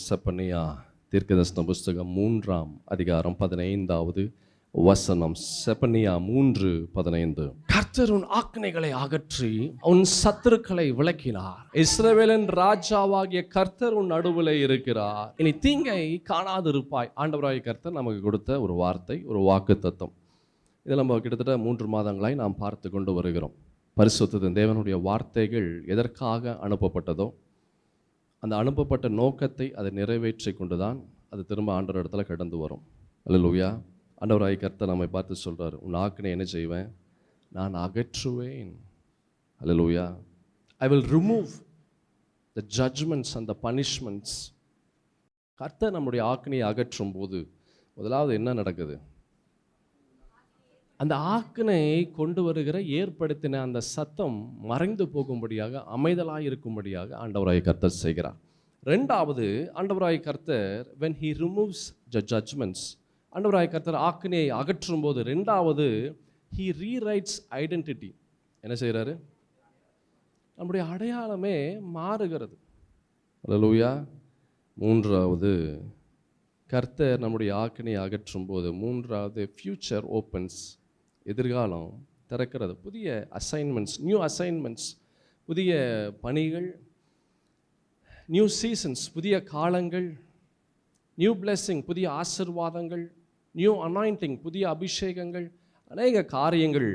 செப்பனியா தீர்க்கதரிசன புஸ்தகம் 3ஆம் அதிகாரம் 15வது வசனம். செப்பனியா 3:15. கர்த்தர் உன் ஆக்கினைகளை அகற்றி உன் சத்துருக்களை விலக்கினார். இஸ்ரவேலின் ராஜாவாகிய கர்த்தர் உன் நடுவில் இருக்கிறார். இனி தீங்கை காணாதிருப்பாய். ஆண்டவராகிய கர்த்தர் நமக்கு கொடுத்த ஒரு வார்த்தை, ஒரு வாக்குத்தத்தம். இதில் நம்ம கிட்டத்தட்ட 3 மாதங்களாய் நாம் பார்த்து கொண்டு வருகிறோம். பரிசுத்த தேவனுடைய வார்த்தைகள் எதற்காக அனுப்பப்பட்டதோ அந்த அனுப்பப்பட்ட நோக்கத்தை அதை நிறைவேற்றி கொண்டுதான் அது திரும்ப ஆண்டவர் இடத்துல கடந்து வரும். அல்லேலூயா. ஆண்டவராகிய கர்த்தர் நம்மை பார்த்து சொல்கிறார், உன் ஆக்கினை என்ன செய்வேன்? நான் அகற்றுவேன். அல்லேலூயா. I will remove the judgments and the punishments. கர்த்தர் நம்முடைய ஆக்கினையை அகற்றும் போது முதலாவது என்ன நடக்குது? அந்த ஆக்கினையை கொண்டு வருகிற ஏற்படுத்தின அந்த சத்தம் மறைந்து போகும்படியாக, அமைதலாக இருக்கும்படியாக ஆண்டவராகிய கர்த்தர் செய்கிறார். ரெண்டாவது, ஆண்டவராகிய கர்த்தர் when he removes the judgments, ஆண்டவராகிய கர்த்தர் ஆக்கினையை அகற்றும் போது ரெண்டாவது he rewrites identity. என்ன செய்கிறாரு? நம்முடைய அடையாளமே மாறுகிறது. அல்லேலூயா. மூன்றாவது, கர்த்தர் நம்முடைய ஆக்கினையை அகற்றும் போது மூன்றாவது ஃபியூச்சர் ஓப்பன்ஸ். எதிர்காலம் திறக்கிறது. புதிய அசைன்மெண்ட்ஸ், நியூ அசைன்மெண்ட்ஸ், புதிய பணிகள், நியூ சீசன்ஸ், புதிய காலங்கள், நியூ பிளெஸ்ஸிங், புதிய ஆசீர்வாதங்கள், நியூ அனாயிண்டிங், புதிய அபிஷேகங்கள், அநேக காரியங்கள்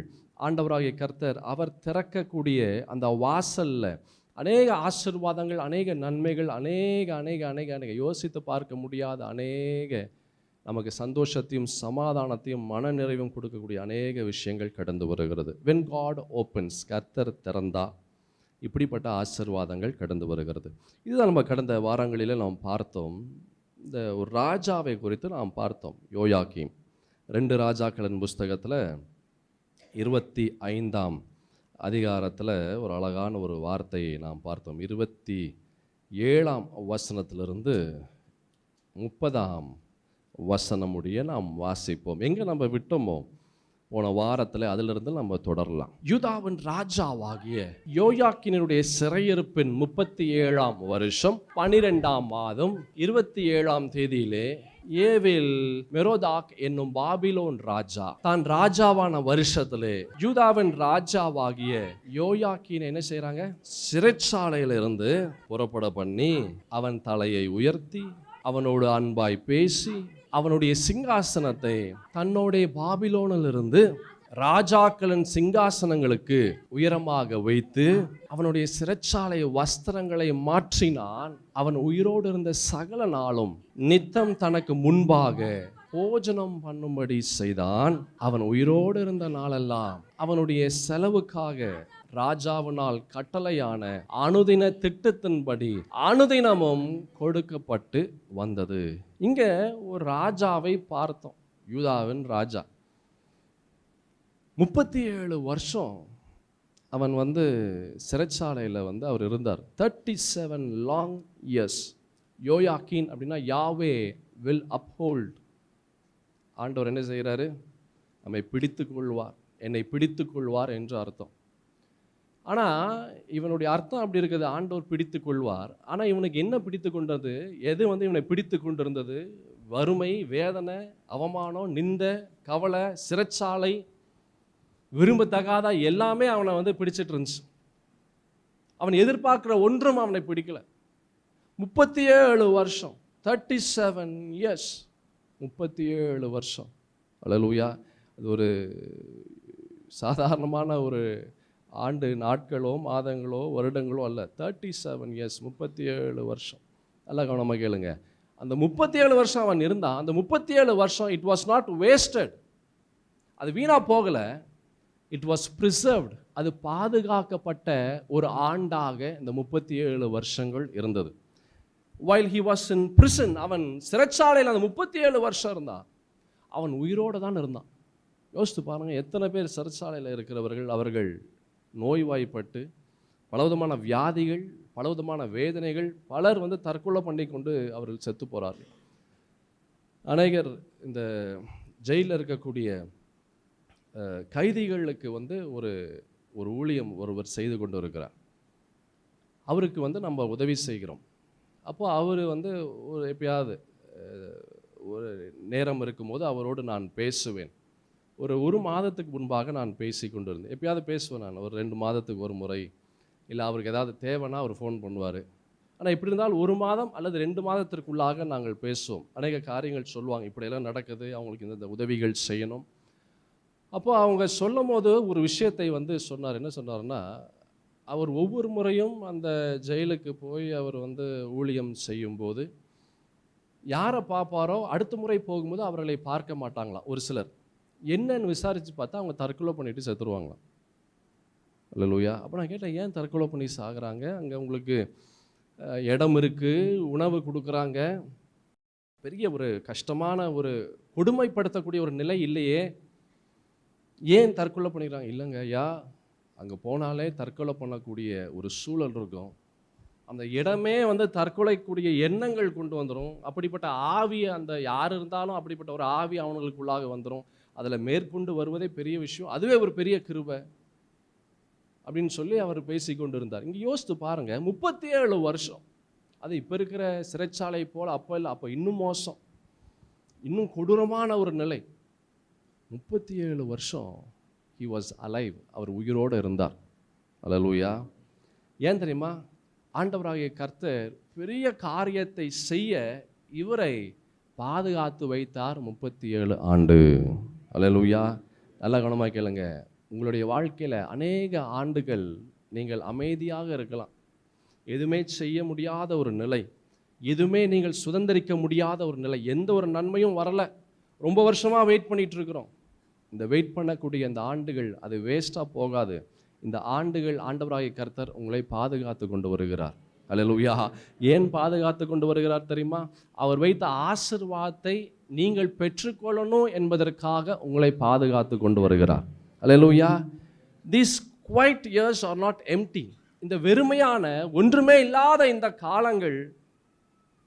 ஆண்டவராகிய கர்த்தர் அவர் திறக்கக்கூடிய அந்த வாசலில் அநேக ஆசீர்வாதங்கள், அநேக நன்மைகள், அநேக அநேக அநேக அநேக யோசித்து பார்க்க முடியாத அநேக நமக்கு சந்தோஷத்தையும் சமாதானத்தையும் மன நிறைவும் கொடுக்கக்கூடிய அநேக விஷயங்கள் கடந்து வருகிறது. when God opens, கர்த்தர் திறந்தா இப்படிப்பட்ட ஆசீர்வாதங்கள் கடந்து வருகிறது. இதுதான் நம்ம கடந்த வாரங்களில் நாம் பார்த்தோம். இந்த ஒரு ராஜாவை குறித்து நாம் பார்த்தோம். யோயாக்கீம். 2 ராஜாக்களின் புஸ்தகத்தில் 25ஆம் அதிகாரத்தில் ஒரு அழகான ஒரு வார்த்தையை நாம் பார்த்தோம். 27ஆம் வசனத்திலிருந்து 30ஆம் வசனமுடைய நாம் வாசிப்போம். எங்கே நம்ம விட்டோமோ போன வாரத்தில் அதிலிருந்து நம்ம தொடரலாம். யூதாவின் ராஜாவாகிய யோயாக்கீனுடைய சிறையிருப்பின் 37ஆம் வருஷம் 12ஆம் மாதம் 27ஆம் தேதியிலே ஏவில் மெரோதாக் என்னும் பாபிலோன் ராஜா தான் ராஜாவான வருஷத்திலே யூதாவின் ராஜாவாகிய யோயாக்கீனை என்ன செய்றாங்க? சிறைச்சாலையிலிருந்து புறப்பட பண்ணி அவன் தலையை உயர்த்தி அவனோடு அன்பாய் பேசி அவனுடைய சிங்காசனத்தை தன்னோடைய பாபிலோனிலிருந்து ராஜாக்களின் சிங்காசனங்களுக்கு உயரமாக வைத்து அவனுடைய சிறைச்சாலை வஸ்திரங்களை மாற்றினான். அவன் உயிரோடு இருந்த சகல நாளும் நித்தம் தனக்கு முன்பாக போஜனம் பண்ணும்படி செய்தான். அவன் உயிரோடு இருந்த நாளெல்லாம் அவனுடைய செலவுக்காக ராஜாவினால் கட்டளையான அனுதின திட்டத்தின்படி அனுதினமும் கொடுக்கப்பட்டு வந்தது. இங்க ஒரு ராஜாவை பார்த்தோம். யூதாவின் ராஜா 37 வருஷம் அவன் சிறைச்சாலையில் அவர் இருந்தார். 37 லாங் இயர்ஸ். யோயாக்கீன் அப்படின்னா யாவே வில் அப்ஹோல்ட். ஆண்டவர் என்ன செய்கிறாரு? நம்மை பிடித்து கொள்வார், என்னை பிடித்து கொள்வார் என்று அர்த்தம். ஆனால் இவனுடைய அர்த்தம் அப்படி இருக்குது, ஆண்டவர் பிடித்து கொள்வார். ஆனால் இவனுக்கு என்ன பிடித்து கொண்டது? எது இவனை பிடித்து கொண்டிருந்தது? வறுமை, வேதனை, அவமானம், நிந்த, கவலை, சிறைச்சாலை, விரும்பத்தகாத எல்லாமே அவனை பிடிச்சிட்டு இருந்துச்சு. அவன் எதிர்பார்க்குற ஒன்றும் அவனை பிடிக்கல. 37 வருஷம், 37 இயர்ஸ், 37 வருஷம். அல்லேலூயா. அது ஒரு சாதாரணமான ஒரு ஆண்டு நாட்களோ மாதங்களோ வருடங்களோ அல்ல. 37 இயர்ஸ், 37 வருஷம். நல்லா கவனமாக கேளுங்க. அந்த 37 வருஷம் அவன் இருந்தான். அந்த 37 வருஷம் இட் வாஸ் நாட் வேஸ்டட். அது வீணாக போகலை. It was preserved. அது பாதுகாக்கப்பட்ட ஒரு ஆண்டாக இந்த 37 வருஷங்கள் இருந்தது. while he was in prison, அவன் சிறைச்சாலையில் அந்த 37 வருஷம் இருந்தான். அவன் உயிரோடு தான் இருந்தான். யோசித்து பாருங்கள், எத்தனை பேர் சிறைச்சாலையில் இருக்கிறவர்கள் அவர்கள் நோய்வாய்ப்பட்டு பலவிதமான வியாதிகள், பலவிதமான வேதனைகள், பலர் தற்கொலை பண்ணி கொண்டு அவர்கள் செத்து போகிறார்கள். அநேகர் இந்த ஜெயிலில் இருக்கக்கூடிய கைதிகளுக்கு ஒரு ஊழியம் ஒருவர் செய்து கொண்டு இருக்கிறார். அவருக்கு நம்ம உதவி செய்கிறோம். அப்போ அவர் வந்து ஒரு எப்பயாவது ஒரு நேரம் இருக்கும்போது அவரோடு நான் பேசுவேன். ஒரு மாதத்துக்கு முன்பாக நான் பேசி கொண்டு இருந்தேன். எப்பயாவது பேசுவேன் நான், ஒரு 2 மாதத்துக்கு ஒரு முறை, இல்லை அவருக்கு ஏதாவது தேவைன்னா அவர் ஃபோன் பண்ணுவார். ஆனால் இப்படி இருந்தால் 1 மாதம் அல்லது 2 மாதத்திற்குள்ளாக நாங்கள் பேசுவோம். அநேக காரியங்கள் சொல்லுவாங்க, இப்படியெல்லாம் நடக்குது, அவங்களுக்கு இந்த உதவிகள் செய்யணும். அப்போ அவங்க சொல்லும் போது ஒரு விஷயத்தை வந்து சொன்னார். என்ன சொன்னார்னா, அவர் ஒவ்வொரு முறையும் அந்த ஜெயிலுக்கு போய் அவர் வந்து ஊழியம் செய்யும்போது யாரை பார்ப்பாரோ அடுத்த முறை போகும்போது அவர்களை பார்க்க மாட்டாங்களாம். ஒரு சிலர் என்னன்னு விசாரித்து பார்த்தா அவங்க தற்கொலை பண்ணிட்டு செத்துருவாங்களாம். அல்லேலூயா. அப்போ நான் கேட்டேன், ஏன் தற்கொலை பண்ணி சாகுறாங்க? அங்கே உங்களுக்கு இடம் இருக்குது, உணவு கொடுக்குறாங்க, பெரிய ஒரு கஷ்டமான ஒரு கொடுமைப்படுத்தக்கூடிய ஒரு நிலை இல்லையே, ஏன் தற்கொலை பண்ணிக்கிறாங்க? இல்லைங்க ஐயா, அங்கே போனாலே தற்கொலை பண்ணக்கூடிய ஒரு சூழல் இருக்கும். அந்த இடமே வந்து தற்கொலைக்கூடிய எண்ணங்கள் கொண்டு வந்துடும். அப்படிப்பட்ட ஆவி, அந்த யார் இருந்தாலும் அப்படிப்பட்ட ஒரு ஆவி அவங்களுக்குள்ளாக வந்துடும். அதில் மேற்கொண்டு வருவதே பெரிய விஷயம், அதுவே ஒரு பெரிய கிருபை அப்படின்னு சொல்லி அவர் பேசி கொண்டு இருந்தார். இங்கே யோசித்து பாருங்கள், 37 வருஷம். அது இப்போ இருக்கிற சிறைச்சாலை போல் அப்போ இல்லை, அப்போ இன்னும் மோசம், இன்னும் கொடூரமான ஒரு நிலை. 37 வருஷம் he was alive, அவர் உயிரோடு இருந்தார். அல்லேலூயா. ஏன் தெரியுமா? ஆண்டவராகிய கர்த்தர் பெரிய காரியத்தை செய்ய இவரை பாதுகாத்து வைத்தார் 37 ஆண்டு. அல்லேலூயா. நல்ல கவனமாக கேளுங்க. உங்களுடைய வாழ்க்கையில் அநேக ஆண்டுகள் நீங்கள் அமைதியாக இருக்கலாம், எதுவுமே செய்ய முடியாத ஒரு நிலை, எதுவுமே நீங்கள் சுதந்திரிக்க முடியாத ஒரு நிலை, எந்த ஒரு நன்மையும் வரலை, ரொம்ப வருஷமாக வெயிட் பண்ணிகிட்டு இருக்கிறோம். இந்த வெயிட் பண்ணக்கூடிய இந்த ஆண்டுகள் அது வேஸ்ட்டாக போகாது. இந்த ஆண்டுகள் ஆண்டவராகிய கர்த்தர் உங்களை பாதுகாத்து கொண்டு வருகிறார். அல்லேலூயா. ஏன் பாதுகாத்து கொண்டு வருகிறார் தெரியுமா? அவர் வைத்த ஆசீர்வாதத்தை நீங்கள் பெற்றுக்கொள்ளணும் என்பதற்காக உங்களை பாதுகாத்து கொண்டு வருகிறார். அல்லேலூயா. These quiet years are not empty. இந்த வெறுமையான ஒன்றுமே இல்லாத இந்த காலங்கள்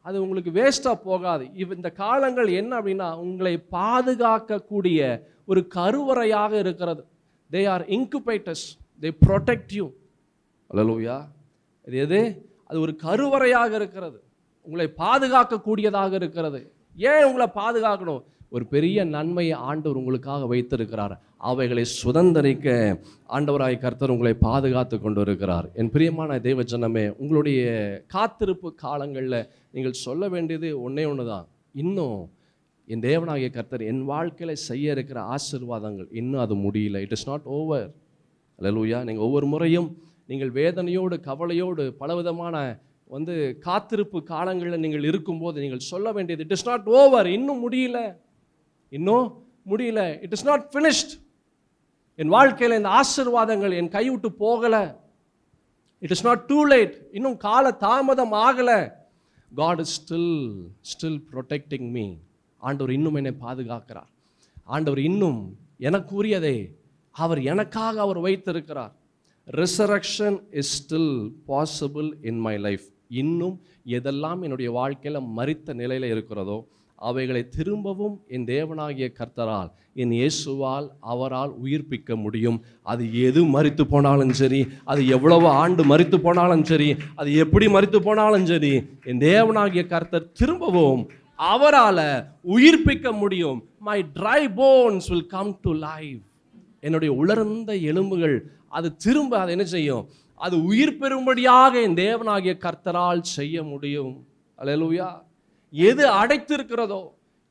அது உங்களுக்கு வேஸ்ட்டாக போகாது. இந்த காலங்கள் என்ன அப்படின்னா, உங்களை பாதுகாக்கக்கூடிய ஒரு கருவறையாக இருக்கிறது. They are incubators, they protect you. அல்லேலூயா. இது எது? அது ஒரு கருவறையாக இருக்கிறது, உங்களை பாதுகாக்கக்கூடியதாக இருக்கிறது. ஏன் உங்களை பாதுகாக்கணும்? ஒரு பெரிய நன்மையை ஆண்டவர் உங்களுக்காக வைத்திருக்கிறார். அவைகளை சுதந்திரிக்க ஆண்டவராய் கர்த்தர் உங்களை பாதுகாத்து கொண்டு இருக்கிறார். என் பிரியமான தேவ ஜனமே, உங்களுடைய காத்திருப்பு காலங்களில் நீங்கள் சொல்ல வேண்டியது ஒன்றே ஒன்று தான். இன்னும் என் தேவனாகிய கர்த்தர் என் வாழ்க்கையில் செய்ய இருக்கிற ஆசீர்வாதங்கள் இன்னும் அது முடியல. It is not over. அல்லேலூயா. நீங்கள் ஒவ்வொரு முறையும் நீங்கள் வேதனையோடு கவலையோடு பலவிதமான வந்து காத்திருப்பு காலங்களில் நீங்கள் இருக்கும்போது நீங்கள் சொல்ல வேண்டியது, இட் இஸ் நாட் ஓவர். இன்னும் முடியல, இன்னும் முடியல. It is not finished. என் வாழ்க்கையில் இந்த ஆசீர்வாதங்கள் என் கைவிட்டு போகலை. It is not too late. இன்னும் கால தாமதம் ஆகலை. God is still protecting me. ஆண்டவர் இன்னும் என்னை பாதுகாக்கிறார். ஆண்டவர் இன்னும் எனக்குரியதை அவர் எனக்காக அவர் வைத்திருக்கிறார். Resurrection is still possible in my life. இன்னும் எதெல்லாம் என்னுடைய வாழ்க்கையில் மரித்த நிலையில் இருக்கிறதோ அவைகளை திரும்பவும் என் தேவனாகிய கர்த்தரால், என் இயேசுவால், அவரால் உயிர்ப்பிக்க முடியும். அது எது மரித்து போனாலும் சரி, அது எவ்வளவு ஆண்டு மரித்து போனாலும் சரி, அது எப்படி மரித்து போனாலும் சரி, என் தேவனாகிய கர்த்தர் திரும்பவும் அவரால் உயிர்ப்பிக்க முடியும். My dry bones will come to life. என்னுடைய உலர்ந்த எலும்புகள் அது திரும்ப அது என்ன செய்யும்? அது உயிர் பெறும்படியாக என் தேவனாகிய கர்த்தரால் செய்ய முடியும். அல்லேலூயா. எது அடைத்திருக்கிறதோ,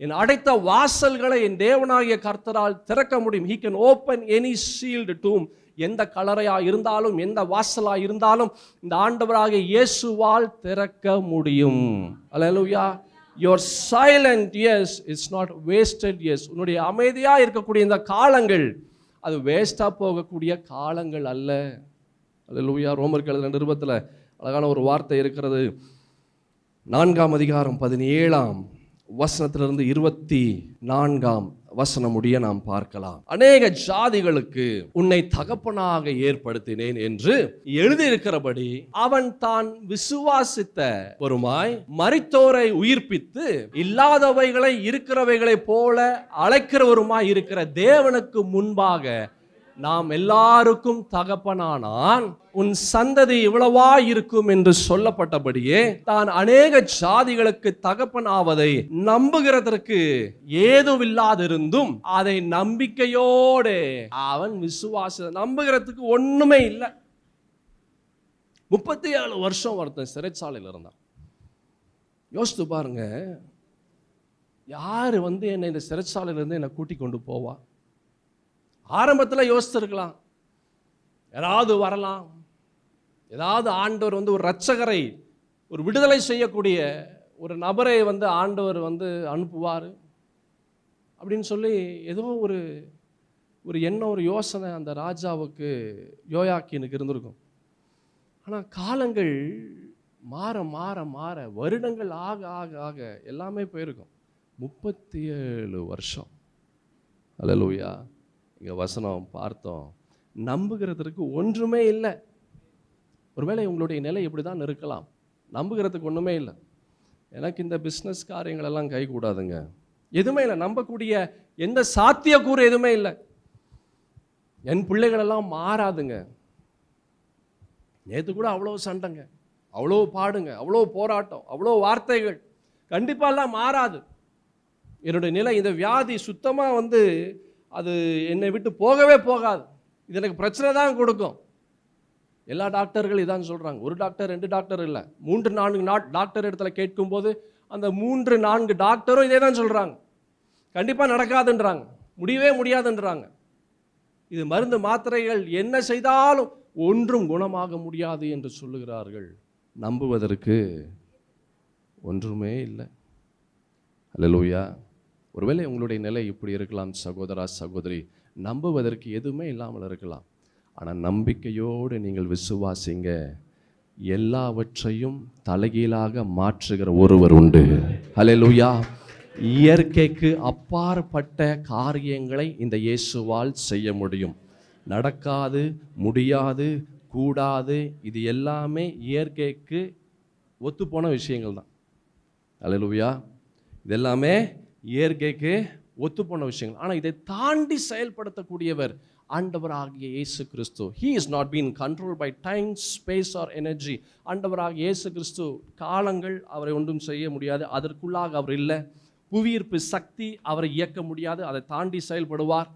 என் அடைத்த வாசல்களை என் தேவனாகிய கர்த்தரால் திறக்க முடியும். He can open any sealed tomb. எந்த கல்லறையா இருந்தாலும், எந்த வாசலா இருந்தாலும் இந்த ஆண்டவராகிய இயேசுவால் திறக்க முடியும். அல்லேலூயா. Your silent yes is not wasted yes. உன்னுடைய அமைதியா இருக்கக்கூடிய இந்த காலங்கள் அது வேஸ்டா போகக்கூடிய காலங்கள் அல்ல. அல்லேலூயா. ரோமருக்கு எழுதின நிருபத்தில் அழகான ஒரு வார்த்தை இருக்கிறது. 4ஆம் அதிகாரம் 17ஆம் வசனத்திலிருந்து 24ஆம் வசனம் முடிய நாம் பார்க்கலாம். அநேக ஜாதிகளுக்கு உன்னை தகப்பனாக ஏற்படுத்தினேன் என்று எழுதியிருக்கிறபடி அவன் தான் விசுவாசித்த பொருமாய் மரித்தோரை உயிர்ப்பித்து இல்லாதவைகளை இருக்கிறவைகளை போல அழைக்கிறவருமாய் இருக்கிற தேவனுக்கு முன்பாக நாம் எல்லாருக்கும் தகப்பனானான், உன் சந்ததி இவ்வளவா இருக்கும் என்று சொல்லப்பட்டபடியே தான் அநேக ஜாதிகளுக்கு தகப்பனாவதை நம்புகிறதற்கு ஏதுவில்லாதிருந்தும் அதை நம்பிக்கையோடு அவன் விசுவாச நம்புகிறதுக்கு ஒண்ணுமே இல்லை. 37 வருஷம் ஒருத்தன் சிறைச்சாலையில் இருந்தான். யோசித்து பாருங்க, யாரு என்னை இந்த சிறைச்சாலையிலிருந்து என்னை கூட்டி கொண்டு போவா? ஆரம்பத்தில் யோசிச்சிருக்கலாம், யாராவது வரலாம், ஏதாவது ஆண்டவர் ஒரு இரட்சகரை, ஒரு விடுதலை செய்யக்கூடிய ஒரு நபரை ஆண்டவர் அனுப்புவார் அப்படின்னு சொல்லி ஏதோ ஒரு எண்ணம், ஒரு யோசனை அந்த ராஜாவுக்கு, யோயாக்கீனுக்கு இருந்திருக்கும். ஆனால் காலங்கள் மாற மாற மாற, வருடங்கள் ஆக ஆக ஆக எல்லாமே போயிருக்கும். 37 வருஷம். அல்லேலூயா. இங்கே வசனம் பார்த்தோம், நம்புகிறதுக்கு ஒன்றுமே இல்லை. ஒருவேளை உங்களுடைய நிலை இப்படி தான் இருக்கலாம், நம்புகிறதுக்கு ஒன்றுமே இல்லை. எனக்கு இந்த பிஸ்னஸ் காரியங்களெல்லாம் கை கூடாதுங்க, எதுவுமே இல்லை, நம்பக்கூடிய எந்த சாத்தியக்கூறு எதுவுமே இல்லை, என் பிள்ளைகளெல்லாம் மாறாதுங்க. நேற்று கூட அவ்வளோ சண்டைங்க, அவ்வளோ பாடுங்க, அவ்வளோ போராட்டம், அவ்வளோ வார்த்தைகள், கண்டிப்பாக எல்லாம் மாறாது. என்னுடைய நிலை, இந்த வியாதி சுத்தமாக அது என்னை விட்டு போகவே போகாது, இது எனக்கு பிரச்சனை தான் கொடுக்கும். எல்லா டாக்டர்கள் இதான் சொல்கிறாங்க. ஒரு டாக்டர் 2 டாக்டர் இல்லை, 3-4 டாக்டர் இடத்துல கேட்கும்போது அந்த 3-4 டாக்டரும் இதே தான் சொல்கிறாங்க. கண்டிப்பாக நடக்காதுன்றாங்க, முடியவே முடியாதுன்றாங்க. இது மருந்து மாத்திரைகள் என்ன செய்தாலும் ஒன்றும் குணமாக முடியாது என்று சொல்லுகிறார்கள். நம்புவதற்கு ஒன்றுமே இல்லை. அல்லேலூயா. ஒருவேளை உங்களுடைய நிலை இப்படி இருக்கலாம் சகோதரா, சகோதரி, நம்புவதற்கு எதுவுமே இல்லாமல் இருக்கலாம். ஆனால் நம்பிக்கையோடு நீங்கள் விசுவாசிங்க, எல்லாவற்றையும் தலைகீழாக மாற்றுகிற ஒருவர் உண்டு. அல்லேலூயா. இயற்கைக்கு அப்பாற்பட்ட காரியங்களை இந்த இயேசுவால் செய்ய முடியும். நடக்காது, முடியாது, கூடாது, இது எல்லாமே இயற்கைக்கு ஒத்துப்போன விஷயங்கள் தான். அல்லேலூயா. இதெல்லாமே இயற்கைக்கு ஒத்துப்போன விஷயங்கள். ஆனால் இதை தாண்டி செயல்படுத்தக்கூடியவர் ஆண்டவராகிய இயேசு கிறிஸ்து. He is not being controlled by time, space or energy. ஆண்டவராகிய இயேசு கிறிஸ்து, காலங்கள் அவரை ஒன்றும் செய்ய முடியாது, அதற்குள்ளாக அவர் இல்லை. புவியீர்ப்பு சக்தி அவரை இயக்க முடியாது, அதை தாண்டி செயல்படுவார்.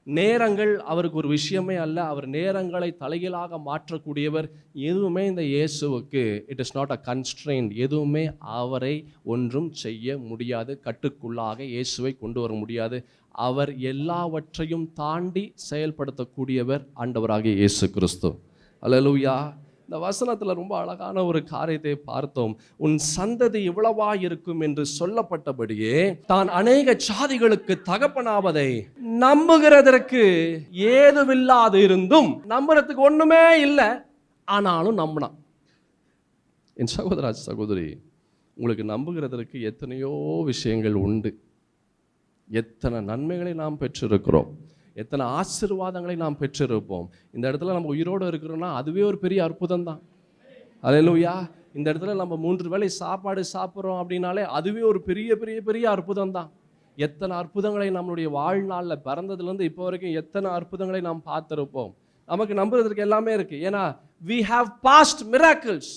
நேரங்கள் அவருக்கு ஒரு விஷயமே அல்ல, அவர் நேரங்களை தலைகீழாக மாற்றக்கூடியவர். எதுவுமே இந்த இயேசுவுக்கு it is not a constraint, எதுவுமே அவரை ஒன்றும் செய்ய முடியாது, கட்டுக்குள்ளாக இயேசுவை கொண்டு வர முடியாது. அவர் எல்லாவற்றையும் தாண்டி செயல்படுத்தக்கூடியவர் ஆண்டவராகிய இயேசு கிறிஸ்து. அல்லேலூயா. இந்த வசனத்தில் ரொம்ப அழகான ஒரு காரியத்தை பார்த்தோம். உன் சந்ததி இவ்வளவா இருக்கும் என்று சொல்லப்பட்டபடியே தான் அநேக ஜாதிகளுக்கு தகப்பனாவதை நம்புகிறதற்கு ஏதுவில்லாது இருந்தும், நம்புறதுக்கு ஒண்ணுமே இல்லை, ஆனாலும் நம்பினான். என் சகோதரா, சகோதரி, உங்களுக்கு நம்புகிறதற்கு எத்தனையோ விஷயங்கள் உண்டு. எத்தனை நன்மைகளை நாம் பெற்றிருக்கிறோம், எத்தனை ஆசீர்வாதங்களை நாம் பெற்றிருப்போம். இந்த இடத்துல நம்ம உயிரோடு இருக்கிறோம்னா அதுவே ஒரு பெரிய அற்புதம் தான். அல்லேலூயா. இந்த இடத்துல நம்ம 3 வேளை சாப்பாடு சாப்பிட்றோம் அப்படின்னாலே அதுவே ஒரு பெரிய பெரிய பெரிய அற்புதம் தான். எத்தனை அற்புதங்களை நம்மளுடைய வாழ்நாளில் பிறந்ததுலேருந்து இப்போ வரைக்கும் எத்தனை அற்புதங்களை நாம் பார்த்துருப்போம். நமக்கு நம்புறதுக்கு எல்லாமே இருக்குது. ஏன்னா we have past miracles,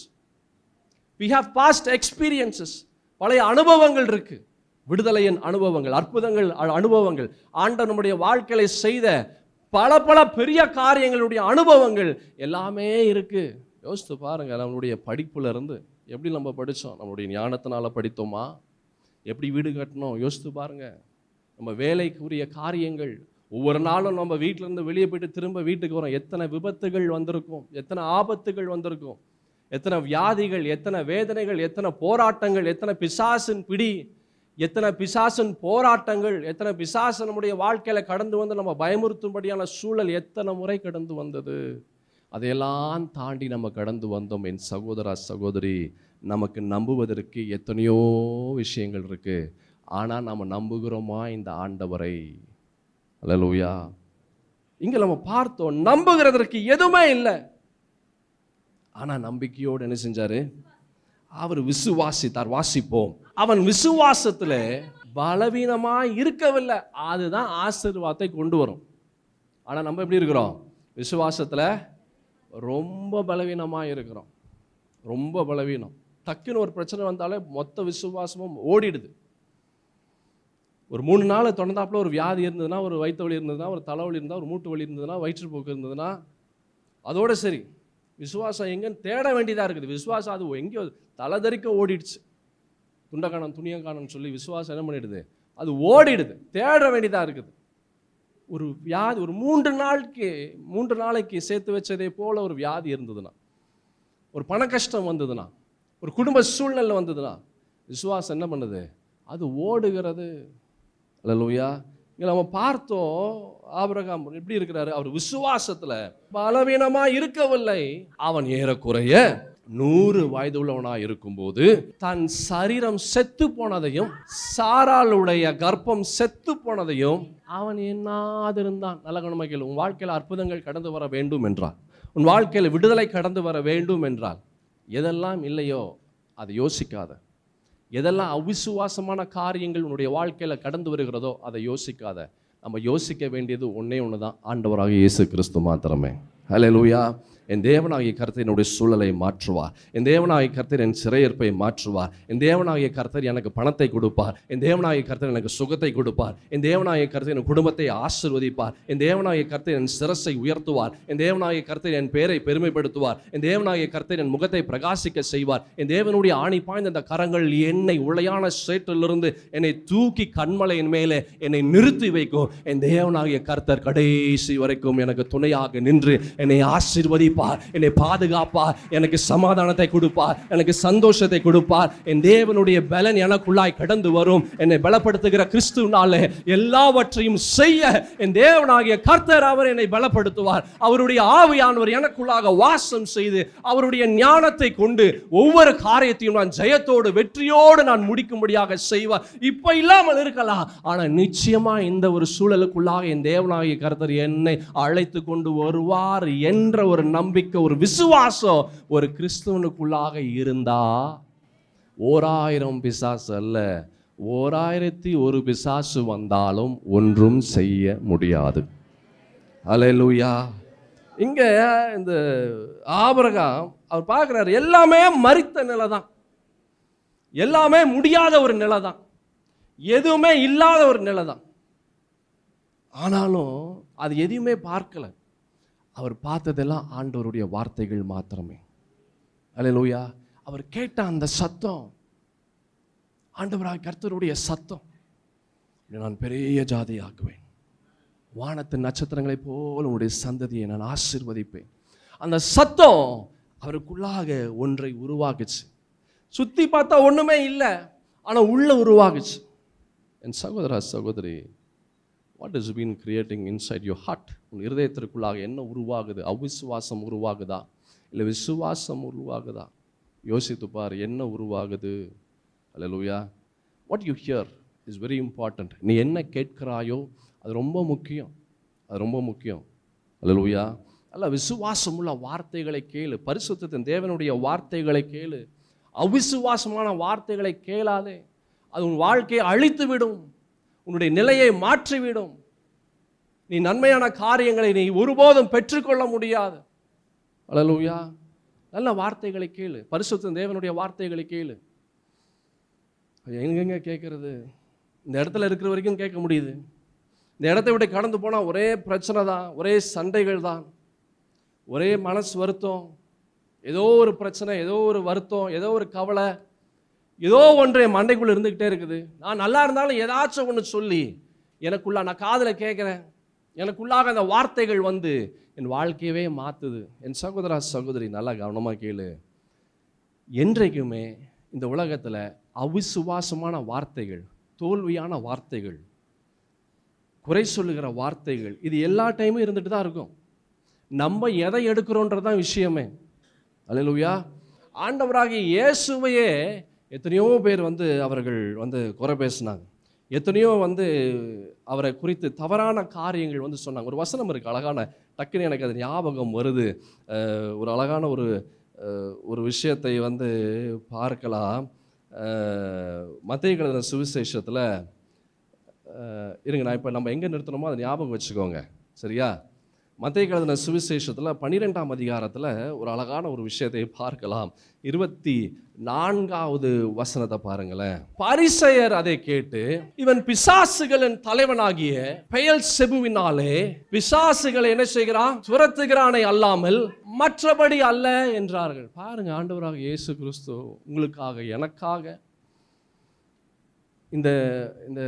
we have past experiences. பழைய அனுபவங்கள் இருக்குது, விடுதலையின் அனுபவங்கள், அற்புதங்கள் அனுபவங்கள், ஆண்டவர் நம்முடைய வாழ்க்கையை செய்த பல பல பெரிய காரியங்களுடைய அனுபவங்கள் எல்லாமே இருக்கு. யோசித்து பாருங்க, நம்மளுடைய படிப்புல இருந்து எப்படி நம்ம படித்தோம், நம்மளுடைய ஞானத்தினால படித்தோமா, எப்படி வீடு கட்டணும், யோசித்து பாருங்க. நம்ம வேலைக்குரிய காரியங்கள், ஒவ்வொரு நாளும் நம்ம வீட்டிலேருந்து வெளியே போயிட்டு திரும்ப வீட்டுக்கு வரோம், எத்தனை விபத்துகள் வந்திருக்கும், எத்தனை ஆபத்துகள் வந்திருக்கும், எத்தனை வியாதிகள், எத்தனை வேதனைகள், எத்தனை போராட்டங்கள், எத்தனை பிசாசின் பிடி, எத்தனை பிசாசின் போராட்டங்கள், எத்தனை பிசாசு நம்முடைய வாழ்க்கையில கடந்து வந்து நம்ம பயமுறுத்தும்படியான சூழல் எத்தனை முறை கடந்து வந்தது. அதையெல்லாம் தாண்டி நம்ம கடந்து வந்தோம். என் சகோதரா, சகோதரி, நமக்கு நம்புவதற்கு எத்தனையோ விஷயங்கள் இருக்கு. ஆனால் நம்ம நம்புகிறோமா இந்த ஆண்டவரை? அல்லேலூயா. இங்க நம்ம பார்த்தோம், நம்புகிறதற்கு எதுவுமே இல்லை, ஆனா நம்பிக்கையோடு என்ன செஞ்சாரு? அவர் விசுவாசித்தார். வாசிப்போம். அவன் விசுவாசத்துல பலவீனமா இருக்கவில்லை. அதுதான் ஆசீர்வாதத்தை கொண்டு வரும். ஆனால் நம்ம எப்படி இருக்கிறோம்? விசுவாசத்தில் ரொம்ப பலவீனமாக இருக்கிறோம். ரொம்ப பலவீனம். டக்குன்னு ஒரு பிரச்சனை வந்தாலே மொத்த விசுவாசமும் ஓடிடுது. ஒரு 3 நாள் தொடர்ந்தாப்புல ஒரு வியாதி இருந்ததுன்னா, ஒரு வயிற்று வலி இருந்ததுன்னா, ஒரு தலைவலி இருந்தால், ஒரு மூட்டு வலி இருந்ததுன்னா, வயிற்றுப்போக்கு இருந்ததுன்னா, அதோட சரி. விசுவாசம் எங்கன்னு தேட வேண்டியதாக இருக்குது. விசுவாசம் அது எங்கேயோ தலைதறிக்க ஓடிடுச்சு. துண்டக்கானம் துணியக்கானன்னு சொல்லி விசுவாசம் என்ன பண்ணிடுது? அது ஓடிடுது. தேட வேண்டியதாக இருக்குது. ஒரு வியாதி ஒரு 3 நாளைக்கு சேர்த்து வச்சதே போல ஒரு வியாதி இருந்ததுன்னா, ஒரு பண கஷ்டம் வந்ததுன்னா, ஒரு குடும்ப சூழ்நிலை வந்ததுன்னா, விசுவாசம் என்ன பண்ணுது? அது ஓடுகிறது. அல்லேலூயா. இங்கே நம்ம பார்த்தோம், ஆபிரகாம் எப்படி இருக்கிறாரு? அவர் விசுவாசத்துல பலவீனமா இருக்கவில்லை. அவன் ஏறக்குறைய 100 வயது உள்ளவனா இருக்கும்போது தன் சரீரம் செத்து போனதையும், சாராளுடைய கர்ப்பம் செத்து போனதையும் அவன் எண்ணாதிருந்தான். நல்ல கணமைகள், உன் வாழ்க்கையில் அற்புதங்கள் கடந்து வர வேண்டும் என்றால், உன் வாழ்க்கையில் விடுதலை கடந்து வர வேண்டும் என்றால், எதெல்லாம் இல்லையோ அதை யோசிக்காத. எதெல்லாம் அவிசுவாசமான காரியங்கள் உன்னுடைய வாழ்க்கையில் கடந்து வருகிறதோ அதை யோசிக்காத. நம்ம யோசிக்க வேண்டியது ஒன்றே ஒன்று தான், ஆண்டவராக இயேசு கிறிஸ்து மாத்திரமே. ஹல்லேலூயா. என் தேவனாகிய கர்த்தர் என்னுடைய சூழலை மாற்றுவார். என் தேவனாகிய கர்த்தர் என் சிறையிருப்பை மாற்றுவார். என் தேவனாகிய கர்த்தர் எனக்கு பணத்தை கொடுப்பார். என் தேவனாகிய கர்த்தர் எனக்கு சுகத்தை கொடுப்பார். என் தேவனாகிய கர்த்தர் என் குடும்பத்தை ஆசீர்வதிப்பார். என் தேவனாகிய கர்த்தர் என் சிரசை உயர்த்துவார். என் தேவனாகிய கர்த்தர் என் பேரை பெருமைப்படுத்துவார். என் தேவனாகிய கர்த்தர் என் முகத்தை பிரகாசிக்க செய்வார். என் தேவனுடைய ஆணி பாய்ந்த அந்த கரங்கள் என்னை உளையான சேற்றிலிருந்து என்னை தூக்கி கண்மலையின் மேலே என்னை நிறுத்தி வைக்கும். என் தேவனாகிய கர்த்தர் கடைசி வரைக்கும் எனக்கு துணையாக நின்று என்னை ஆசீர்வதிப்பார், என்னை பாதுகாப்பார், எனக்கு சமாதானத்தை கொடுப்பார், எனக்கு சந்தோஷத்தை கொடுப்பார். என் தேவனுடைய பலன் எனக்குள்ளாய் கடந்து வரும். என்னை பலப்படுத்துகிற கிறிஸ்துவினாலே எல்லாவற்றையும் செய்ய என் தேவனாகிய கர்த்தர் அவர் என்னை பலப்படுத்துவார். அவருடைய ஆவியானவர் எனக்குள்ளாக வாசம் செய்து அவருடைய ஞானத்தை கொண்டு ஒவ்வொரு காரியத்தையும் நான் ஜெயத்தோடு வெற்றியோடு நான் முடிக்கும்படியாக செய்வார். இப்ப இல்லாமல் இருக்கலாம், ஆனால் நிச்சயமா இந்த ஒரு சூழலுக்குள்ளாக என் தேவனாகிய கர்த்தர் என்னை அழைத்து கொண்டு வருவார் என்ற ஒரு நம்பிக்கை, ஒரு விசுவாசம் ஒரு கிறிஸ்துவனுக்குள்ளாக இருந்தா 1000 பிசாசு அல்ல, 1001 பிசாசு வந்தாலும் ஒன்றும் செய்ய முடியாது. அல்லேலூயா. இங்க இந்த ஆபிரகாம் அவர் பார்க்கிறார், எல்லாமே மரித்த நிலை தான், எல்லாமே முடியாத ஒரு நிலை தான், எதுவுமே இல்லாத ஒரு நிலை தான். ஆனாலும் அது எதையுமே பார்க்கல. அவர் பார்த்ததெல்லாம் ஆண்டவருடைய வார்த்தைகள் மாத்திரமே. அல்லேலூயா. அவர் கேட்ட அந்த சத்தம் ஆண்டவராகிய கர்த்தருடைய சத்தம், நான் பெரிய ஜாதியாக்குவேன், வானத்தின் நட்சத்திரங்களைப் போல உன்னுடைய சந்ததியை நான் ஆசீர்வதிப்பேன். அந்த சத்தம் அவருக்குள்ளாக ஒன்றை உருவாக்குச்சு. சுத்தி பார்த்தா ஒண்ணுமே இல்லை, ஆனா உள்ள உருவாகுச்சு. என் சகோதரா சகோதரி, what has been creating inside your heart? உன் இருதயத்திற்குள்ளாக என்ன உருவாகுது? அவிசுவாசம் உருவாகுதா இல்லை விசுவாசம் உருவாகுதா? யோசித்து பார், என்ன உருவாகுது? அல்லேலூயா. what you hear is very important. நீ என்ன கேட்கிறாயோ அது ரொம்ப முக்கியம், அது ரொம்ப முக்கியம். அல்லேலூயா. அல்ல, விசுவாசம் உள்ள வார்த்தைகளை கேளு, பரிசுத்தத்தின் தேவனுடைய வார்த்தைகளை கேளு. அவிசுவாசமான வார்த்தைகளை கேளாதே, அது உன் வாழ்க்கையை அழித்து விடும், உன்னுடைய நிலையை மாற்றிவிடும். நீ நன்மையான காரியங்களை நீ ஒருபோதும் பெற்றுக்கொள்ள முடியாது. அல்லேலூயா. நல்ல வார்த்தைகளை கேளு, பரிசுத்த தேவனுடைய வார்த்தைகளை கேளு. எங்கெங்க கேட்கறது? இந்த இடத்துல இருக்கிற வரைக்கும் கேட்க முடியுது. இந்த இடத்தை விட்டு கடந்து போனால் ஒரே பிரச்சனை தான், ஒரே சண்டைகள் தான், ஒரே மனசு வருத்தம், ஏதோ ஒரு பிரச்சனை, ஏதோ ஒரு வருத்தம், ஏதோ ஒரு கவலை, ஏதோ ஒன்று என் மண்டைக்குள்ளே இருந்துக்கிட்டே இருக்குது. நான் நல்லா இருந்தாலும் ஏதாச்சும் ஒன்று சொல்லி எனக்குள்ளா நான் காதில் கேட்குறேன், எனக்குள்ளாக அந்த வார்த்தைகள் வந்து என் வாழ்க்கையவே மாற்றுது. என் சகோதரா சகோதரி, நல்லா கவனமாக கேளு. என்றைக்குமே இந்த உலகத்தில் அவிசுவாசமான வார்த்தைகள், தோல்வியான வார்த்தைகள், குறை சொல்லுகிற வார்த்தைகள், இது எல்லா டைமும் இருந்துட்டு தான் இருக்கும். நம்ம எதை எடுக்கிறோன்றதான் விஷயமே. அல்லேலூயா. ஆண்டவராகிய இயேசுவையே எத்தனையோ பேர் அவர்கள் குறை பேசினாங்க, எத்தனையோ அவரை குறித்து தவறான காரியங்கள் சொன்னாங்க. ஒரு வசனம் இருக்குது அழகான, டக்குன்னு எனக்கு அது ஞாபகம் வருது. ஒரு அழகான ஒரு விஷயத்தை பார்க்கலாம். மத்தேயு எழுதின சுவிசேஷத்தில் இருங்க, நான் இப்போ நம்ம எங்கே நிறுத்தணுமோ அதை ஞாபகம் வச்சுக்கோங்க, சரியா? மத்தேயு எழுதின சுவிசேஷத்தில் 12ஆம் அதிகாரத்தில் ஒரு அழகான ஒரு விஷயத்தை பார்க்கலாம். 24வது வசனத்தை பாருங்களேன். பரிசேயர் அதை கேட்டு, இவன் பிசாசுகளின் தலைவனாகிய பெயல்செபூவினாலே பிசாசுகளை என்ன செய்கிறான்? துரத்துகிறானே அல்லாமல் மற்றபடி அல்ல என்றார்கள். பாருங்க, ஆண்டவராக இயேசு கிறிஸ்து உங்களுக்காக, எனக்காக, இந்த இந்த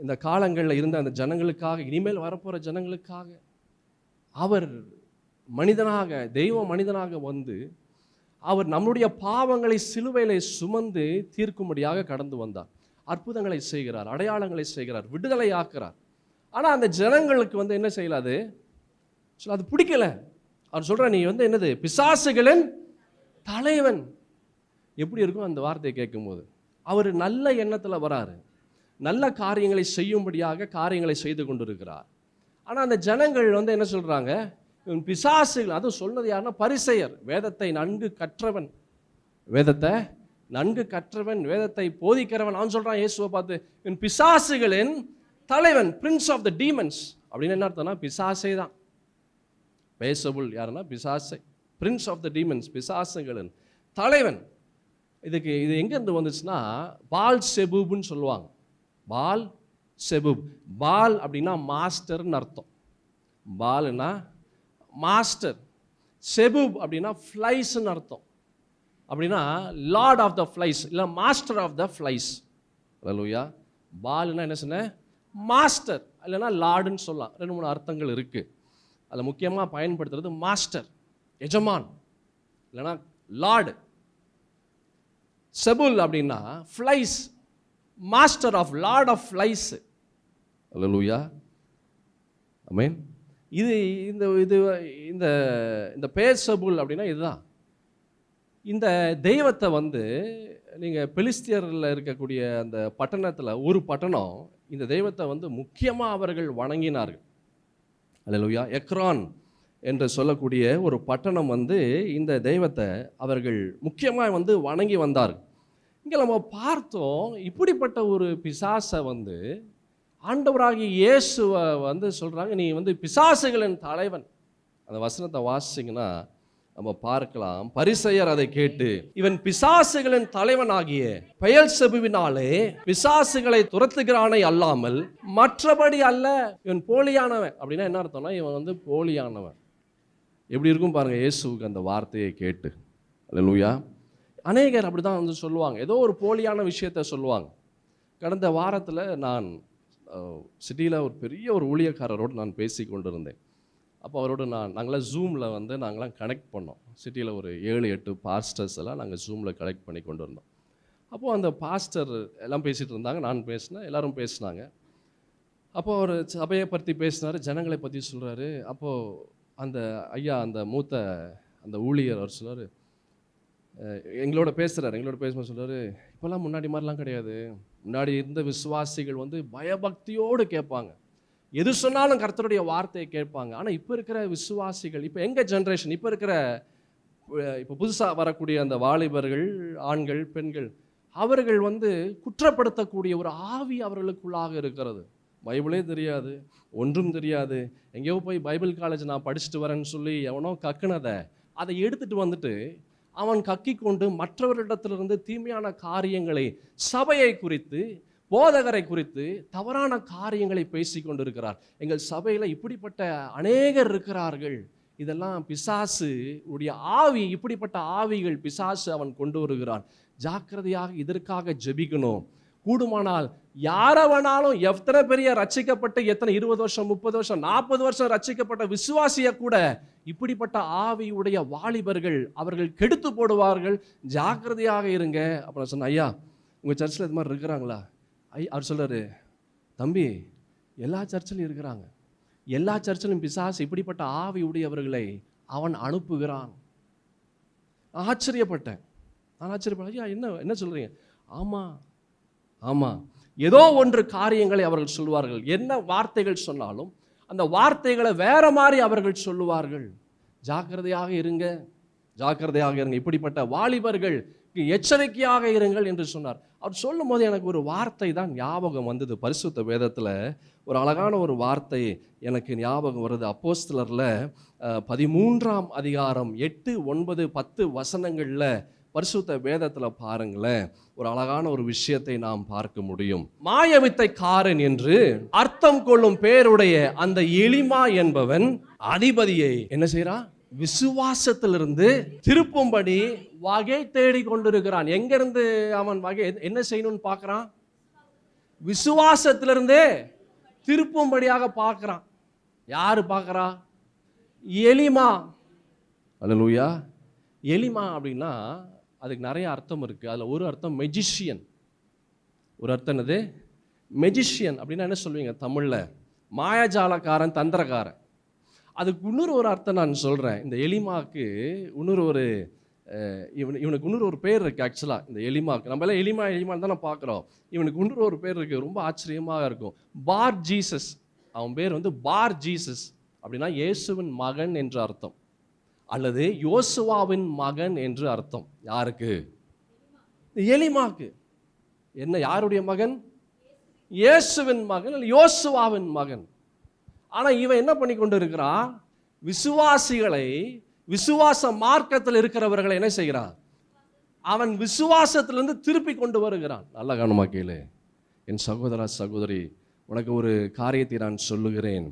இந்த காலங்களில் இருந்த அந்த ஜனங்களுக்காக, இனிமேல் வரப்போகிற ஜனங்களுக்காக அவர் மனிதனாக, தெய்வ மனிதனாக வந்து அவர் நம்முடைய பாவங்களை சிலுவையிலே சுமந்து தீர்க்கும்படியாக கடந்து வந்தார். அற்புதங்களை செய்கிறார், அடையாளங்களை செய்கிறார், விடுதலை ஆக்குறார். ஆனால் அந்த ஜனங்களுக்கு வந்து என்ன செய்யலாது? அது பிடிக்கல. அவர் சொல்ற, நீ வந்து என்னது? பிசாசுகளின் தலைவன். எப்படி இருக்கும் அந்த வார்த்தையை கேட்கும்போது? அவர் நல்ல எண்ணத்தில் வராரு, நல்ல காரியங்களை செய்யும்படியாக காரியங்களை செய்து கொண்டிருக்கிறார். ஆனால் அந்த ஜனங்கள் வந்து என்ன சொல்கிறாங்க? பிசாசுகள். அதுவும் சொன்னது யாருன்னா பரிசேயர், வேதத்தை நன்கு கற்றவன், வேதத்தை நன்கு கற்றவன், வேதத்தை போதிக்கிறவன். அவன் சொல்கிறான் இயேசுவை பார்த்து, இவன் பிசாசுகளின் தலைவன், பிரின்ஸ் ஆஃப் த டீமன்ஸ். அப்படின்னு என்ன அர்த்தம்னா, பிசாசே தான். பேசபுல் யாருன்னா பிசாசை, பிரின்ஸ் ஆஃப் த டீமன்ஸ், பிசாசுகளின் தலைவன். இது எங்கேருந்து வந்துச்சுன்னா, பால் செபூப்னு சொல்லுவாங்க. பால் செபூப். பால் அப்படின்னா மாஸ்டர்னு அர்த்தம். பால்னா மாஸ்டர். செபூப் அப்படின்னா ஃப்ளைஸ்ன்னு அர்த்தம். அப்படின்னா லார்ட் ஆஃப் த ஃப்ளைஸ், இல்லை மாஸ்டர் ஆஃப் த ஃப்ளைஸ். அல்லேலூயா. பால்னா என்ன சொன்ன? மாஸ்டர், இல்லைன்னா லார்டுன்னு சொல்லலாம். 2-3 அர்த்தங்கள் இருக்குது. அதில் முக்கியமாக பயன்படுத்துறது மாஸ்டர், எஜமான், இல்லைன்னா லார்டு. செபுல் அப்படின்னா flies, master of, lord of flies. அல்லேலூயா, ஆமென். இது இந்த இது இந்த இந்த பேர்சபுல் அப்படின்னா இதுதான். இந்த தெய்வத்தை வந்து நீங்கள் பெலிஸ்தியரில் இருக்கக்கூடிய அந்த பட்டணத்தில், ஒரு பட்டணம், இந்த தெய்வத்தை வந்து முக்கியமாக அவர்கள் வணங்கினார்கள். அல்லேலூயா. எக்ரான் என்று சொல்லக்கூடிய ஒரு பட்டணம் வந்து இந்த தெய்வத்தை அவர்கள் முக்கியமாக வந்து வணங்கி வந்தார்கள். இங்கே நம்ம பார்த்தோம், இப்படிப்பட்ட ஒரு பிசாசை வந்து ஆண்டவராகிய இயேசுவை வந்து சொல்கிறாங்க, நீ வந்து பிசாசுகளின் தலைவன். அந்த வசனத்தை வாசிங்கன்னா நம்ம பார்க்கலாம். பரிசேயர் அதை கேட்டு, இவன் பிசாசுகளின் தலைவனாகிய பெயல்செபூவினாலே பிசாசுகளை துரத்துகிறானே அல்லாமல் மற்றபடி அல்ல. இவன் போலியானவன். அப்படின்னா என்ன அர்த்தம்னா, இவன் வந்து போலியானவன். எப்படி இருக்கும் பாருங்க இயேசுவுக்கு அந்த வார்த்தையை கேட்டு. அல்லேலூயா. அநேகர் அப்படி தான் வந்து சொல்லுவாங்க, ஏதோ ஒரு போலியான விஷயத்த சொல்லுவாங்க. கடந்த வாரத்தில் நான் சிட்டியில் ஒரு பெரிய ஒரு ஊழியக்காரரோடு நான் பேசி கொண்டிருந்தேன். அப்போ அவரோடு நாங்களாம் ஜூமில் வந்து நாங்களாம் கனெக்ட் பண்ணோம். சிட்டியில் ஒரு 7-8 பாஸ்டர்ஸ் எல்லாம் நாங்கள் ஜூமில் கனெக்ட் பண்ணி கொண்டு இருந்தோம். அப்போது அந்த பாஸ்டர் எல்லாம் பேசிகிட்டு இருந்தாங்க, நான் பேசினேன், எல்லோரும் பேசினாங்க. அப்போது அவர் சபையை பற்றி பேசினார், ஜனங்களை பற்றி சொல்கிறாரு. அப்போது அந்த ஐயா, அந்த மூத்த அந்த ஊழியர், அவர் சொல்கிறார், எங்களோட பேசும்போது சொல்கிறார், இப்போல்லாம் முன்னாடி மாதிரிலாம் கிடையாது. முன்னாடி இருந்த விசுவாசிகள் வந்து பயபக்தியோடு கேட்பாங்க, எது சொன்னாலும் கர்த்தருடைய வார்த்தையை கேட்பாங்க. ஆனால் இப்போ இருக்கிற விசுவாசிகள், இப்போ எங்கள் ஜென்ரேஷன், இப்போ புதுசாக வரக்கூடிய அந்த வாலிபர்கள், ஆண்கள், பெண்கள், அவர்கள் வந்து குற்றப்படுத்தக்கூடிய ஒரு ஆவி அவர்களுக்குள்ளாக இருக்கிறது. பைபிளே தெரியாது, ஒன்றும் தெரியாது. எங்கேயோ போய் பைபிள் காலேஜ் நான் படிச்சுட்டு வரேன்னு சொல்லி எவனோ கக்குனதை அதை எடுத்துகிட்டு வந்துட்டு அவன் கக்கி கொண்டு மற்றவர்களிடத்திலிருந்து தீமையான காரியங்களை, சபையை குறித்து, போதகரை குறித்து தவறான காரியங்களை பேசி கொண்டிருக்கிறார். எங்கள் சபையில் இப்படிப்பட்ட அநேகர் இருக்கிறார்கள். இதெல்லாம் பிசாசு உடைய ஆவி. இப்படிப்பட்ட ஆவிகள் பிசாசு அவன் கொண்டு வருகிறான். ஜாக்கிரதையாக இதற்காக ஜெபிக்கணும். கூடுமானால் யாரவனாலும், எத்தனை பெரிய ரட்சிக்கப்பட்டு, எத்தனை 20 வருஷம் 30 வருஷம் 40 வருஷம் ரட்சிக்கப்பட்ட விசுவாசிய கூட இப்படிப்பட்ட ஆவியுடைய வாலிபர்கள் அவர்கள் கெடுத்து போடுவார்கள். ஜாக்கிரதையாக இருங்க. அப்புறம் சொன்ன, ஐயா உங்கள் சர்ச்சில் இது மாதிரி இருக்கிறாங்களா? அவர் சொல்கிறாரு, தம்பி எல்லா சர்ச்சிலும் இருக்கிறாங்க, எல்லா சர்ச்சிலும் பிசாசு இப்படிப்பட்ட ஆவி உடையவர்களை அவன் அனுப்புகிறான். ஆச்சரியப்பட்டேன். ஐயா என்ன சொல்கிறீங்க? ஆமாம், ஏதோ ஒன்று காரியங்களை அவர்கள் சொல்வார்கள். என்ன வார்த்தைகள் சொன்னாலும் அந்த வார்த்தைகளை வேற மாதிரி அவர்கள் சொல்லுவார்கள். ஜாக்கிரதையாக இருங்க. இப்படிப்பட்ட வாலிபர்கள் எச்சரிக்கையாக இருங்கள் என்று சொன்னார். அவர் சொல்லும் போது எனக்கு ஒரு வார்த்தை தான் ஞாபகம் வந்தது. பரிசுத்த வேதத்தில் ஒரு அழகான ஒரு வார்த்தை எனக்கு ஞாபகம் வருது. அப்போஸ்தலரில் 13ஆம் அதிகாரம் 8, 9, 10 வசனங்களில் பரிசுத்த வேதத்தில் பாருங்களேன், ஒரு அழகான ஒரு விஷயத்தை நாம் பார்க்க முடியும். மாயவித்தைக்காரன் என்று அர்த்தம் கொள்ளும் பேருடைய அந்த எலிமா என்பவன் அதிபதியை என்ன செய்யறான்? விசுவாசத்திலிருந்து திருப்பும்படி வகை தேடி கொண்டிருக்கிறான். எங்கிருந்து அவன் வகை என்ன செய்யணும்னு பார்க்கறான்? விசுவாசத்திலிருந்து திருப்பும்படியாக பார்க்கறான். யாரு பார்க்கறா? எலிமா. அல்லேலூயா. எலிமா அப்படின்னா அதுக்கு நிறைய அர்த்தம் இருக்கு. அதுல ஒரு அர்த்தம் மெஜிஷியன். ஒரு அர்த்தம் என்னது? மெஜிஷியன் அப்படின்னா என்ன சொல்லுவீங்க தமிழ்ல? மாயாஜாலக்காரன், தந்திரக்காரன். அதுக்கு இன்னொரு ஒரு அர்த்தம் நான் சொல்கிறேன். இந்த எலிமாவுக்கு இன்னொரு ஒரு இவனுக்கு இன்னொரு ஒரு பேர் இருக்குது. ஆக்சுவலாக இந்த எலிமாவுக்கு நம்ம எல்லாம் எலிமான்னு தானே பார்க்குறோம். இவனுக்கு இன்னொரு ஒரு பேர் இருக்குது, ரொம்ப ஆச்சரியமாக இருக்கும். பார் ஜீசஸ். அவன் பேர் வந்து பார் ஜீசஸ். அப்படின்னா இயேசுவின் மகன் என்று அர்த்தம், அல்லது யோசுவாவின் மகன் என்று அர்த்தம். யாருக்கு? எலிமாக்கு. என்ன, யாருடைய மகன்? இயேசுவின் மகன், யோசுவாவின் மகன். ஆனால் இவன் என்ன பண்ணி கொண்டு இருக்கிறான்? விசுவாசிகளை, விசுவாச மார்க்கத்தில் இருக்கிறவர்களை என்ன செய்கிறான்? அவன் விசுவாசத்திலிருந்து திருப்பி கொண்டு வருகிறான். நல்ல கவனமா கேளு என் சகோதரா சகோதரி, உனக்கு ஒரு காரியத்தை நான் சொல்லுகிறேன்.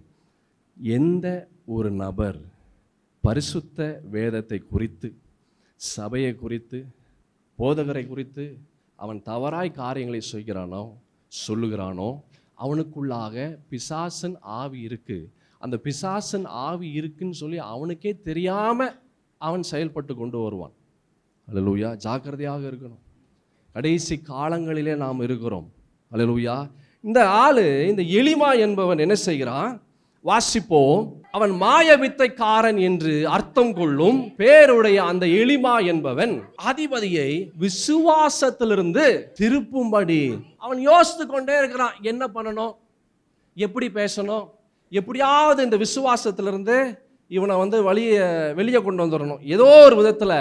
எந்த ஒரு நபர் பரிசுத்த வேதத்தை குறித்து, சபையை குறித்து, போதகரை குறித்து அவன் தவறாய் காரியங்களை சொல்லுகிறானோ அவனுக்குள்ளாக பிசாசன் ஆவி இருக்கு. அந்த பிசாசன் ஆவி இருக்குன்னு சொல்லி அவனுக்கே தெரியாம அவன் செயல்பட்டு கொண்டு வருவான். அல்லேலூயா. ஜாக்கிரதையாக இருக்கணும். கடைசி காலங்களிலே நாம் இருக்கிறோம். அல்லேலூயா. இந்த ஆளு, இந்த எலிமா என்பவன் என்ன செய்கிறான்? வாசிப்போம். அவன் மாயவித்தைக்காரன் என்று அர்த்தம் கொள்ளும் பேருடைய அந்த எலிமா என்பவன் அதிபதியை விசுவாசத்திலிருந்து திருப்பும்படி அவன் யோசித்து கொண்டே இருக்கிறான். என்ன பண்ணணும், எப்படி பேசணும், எப்படியாவது இந்த விசுவாசத்திலிருந்து இவனை வந்து வெளியே கொண்டு வந்துடணும். ஏதோ ஒரு விதத்தில்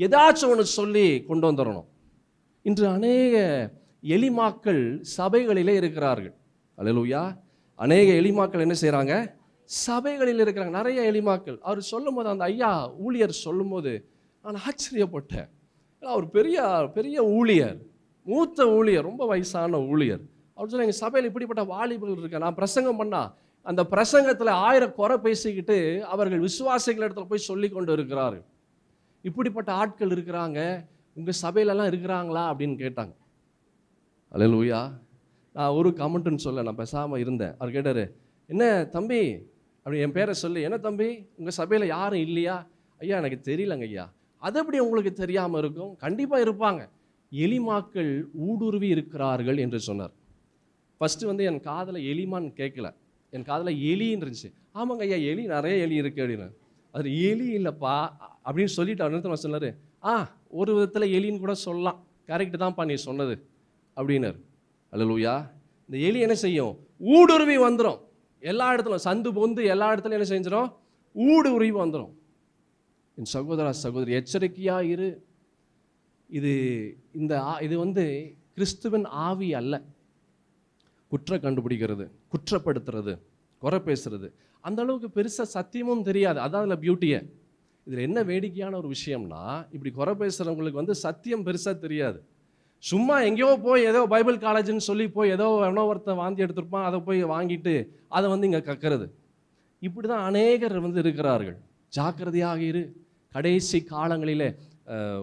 ஏதாச்சும் ஒன்று சொல்லி கொண்டு வந்துடணும். இன்று அநேக எலிமாக்கள் சபைகளிலே இருக்கிறார்கள். அல்லேலூயா. அநேக எலிமாக்கள் என்ன செய்கிறாங்க? சபைகளில் இருக்கிறாங்க. நிறைய எலிமாக்கள். அவர் சொல்லும் போது, அந்த ஐயா ஊழியர் சொல்லும் போது நான் ஆச்சரியப்பட்டேன். அவர் பெரிய ஊழியர், மூத்த ஊழியர், ரொம்ப வயசான ஊழியர். அவர் சொல்ல, எங்கள் சபையில் இப்படிப்பட்ட வாலிபர்கள் இருக்க, நான் பிரசங்கம் பண்ணா அந்த பிரசங்கத்தில் 1000 குறை பேசிக்கிட்டு அவர்கள் விசுவாசிகள் இடத்துல போய் சொல்லி கொண்டு இருக்கிறார்கள். இப்படிப்பட்ட ஆட்கள் இருக்கிறாங்க, உங்கள் சபையிலலாம் இருக்கிறாங்களா அப்படின்னு கேட்டாங்க. அல்லேலூயா. நான் ஒரு கமெண்ட்டுன்னு சொல்ல, நான் பேசாமல் இருந்தேன். அவர் கேட்டார், என்ன தம்பி அப்படி என் பேரை சொல்லி, என்ன தம்பி உங்கள் சபையில் யாரும் இல்லையா? ஐயா எனக்கு தெரியலங்க ஐயா. அது எப்படி உங்களுக்கு தெரியாமல் இருக்கும்? கண்டிப்பாக இருப்பாங்க. எலிமாக்கள் ஊடுருவி இருக்கிறார்கள் என்று சொன்னார். ஃபஸ்ட்டு வந்து என் காதில் எலிமான்னு கேட்கல, என் காதில் எலின்னு இருந்துச்சு. ஆமாங்க ஐயா, எலி நிறைய எலி இருக்குது அப்படின்னு. அது எலி இல்லைப்பா அப்படின்னு சொல்லிட்டு அவர் சொன்னார், ஒரு விதத்தில் எலின்னு கூட சொல்லலாம், கரெக்டு தான்ப்பா நீ சொன்னது அப்படின்னார். அல்லேலூயா. இந்த எலி என்ன செய்யும்? ஊடுருவி வந்துடும். எல்லா இடத்துலையும் சந்து பொந்து எல்லா இடத்துலையும் என்ன செஞ்சிடும்? ஊடுருவி வந்துடும். என் சகோதரா சகோதரி, எச்சரிக்கையாக இரு. இது வந்து கிறிஸ்துவின் ஆவி அல்ல. குற்றம் கண்டுபிடிக்கிறது, குற்றப்படுத்துறது, குறை பேசுறது, அந்த அளவுக்கு பெருசாக சத்தியமும் தெரியாது. அதான் அதில் பியூட்டியே. இதில் என்ன வேடிக்கையான ஒரு விஷயம்னா, இப்படி குறை பேசுகிறவங்களுக்கு வந்து சத்தியம் பெருசாக தெரியாது. சும்மா எங்கேயோ போய் ஏதோ பைபிள் காலேஜ்னு சொல்லி போய் ஏதோ ஒருத்தன் வாந்தி எடுத்திருப்பான், அதை போய் வாங்கிட்டு அதை வந்து இங்கே கக்கிறது. இப்படி தான் அநேகர் வந்து இருக்கிறார்கள். ஜாக்கிரதையாக இரு. கடைசி காலங்களிலே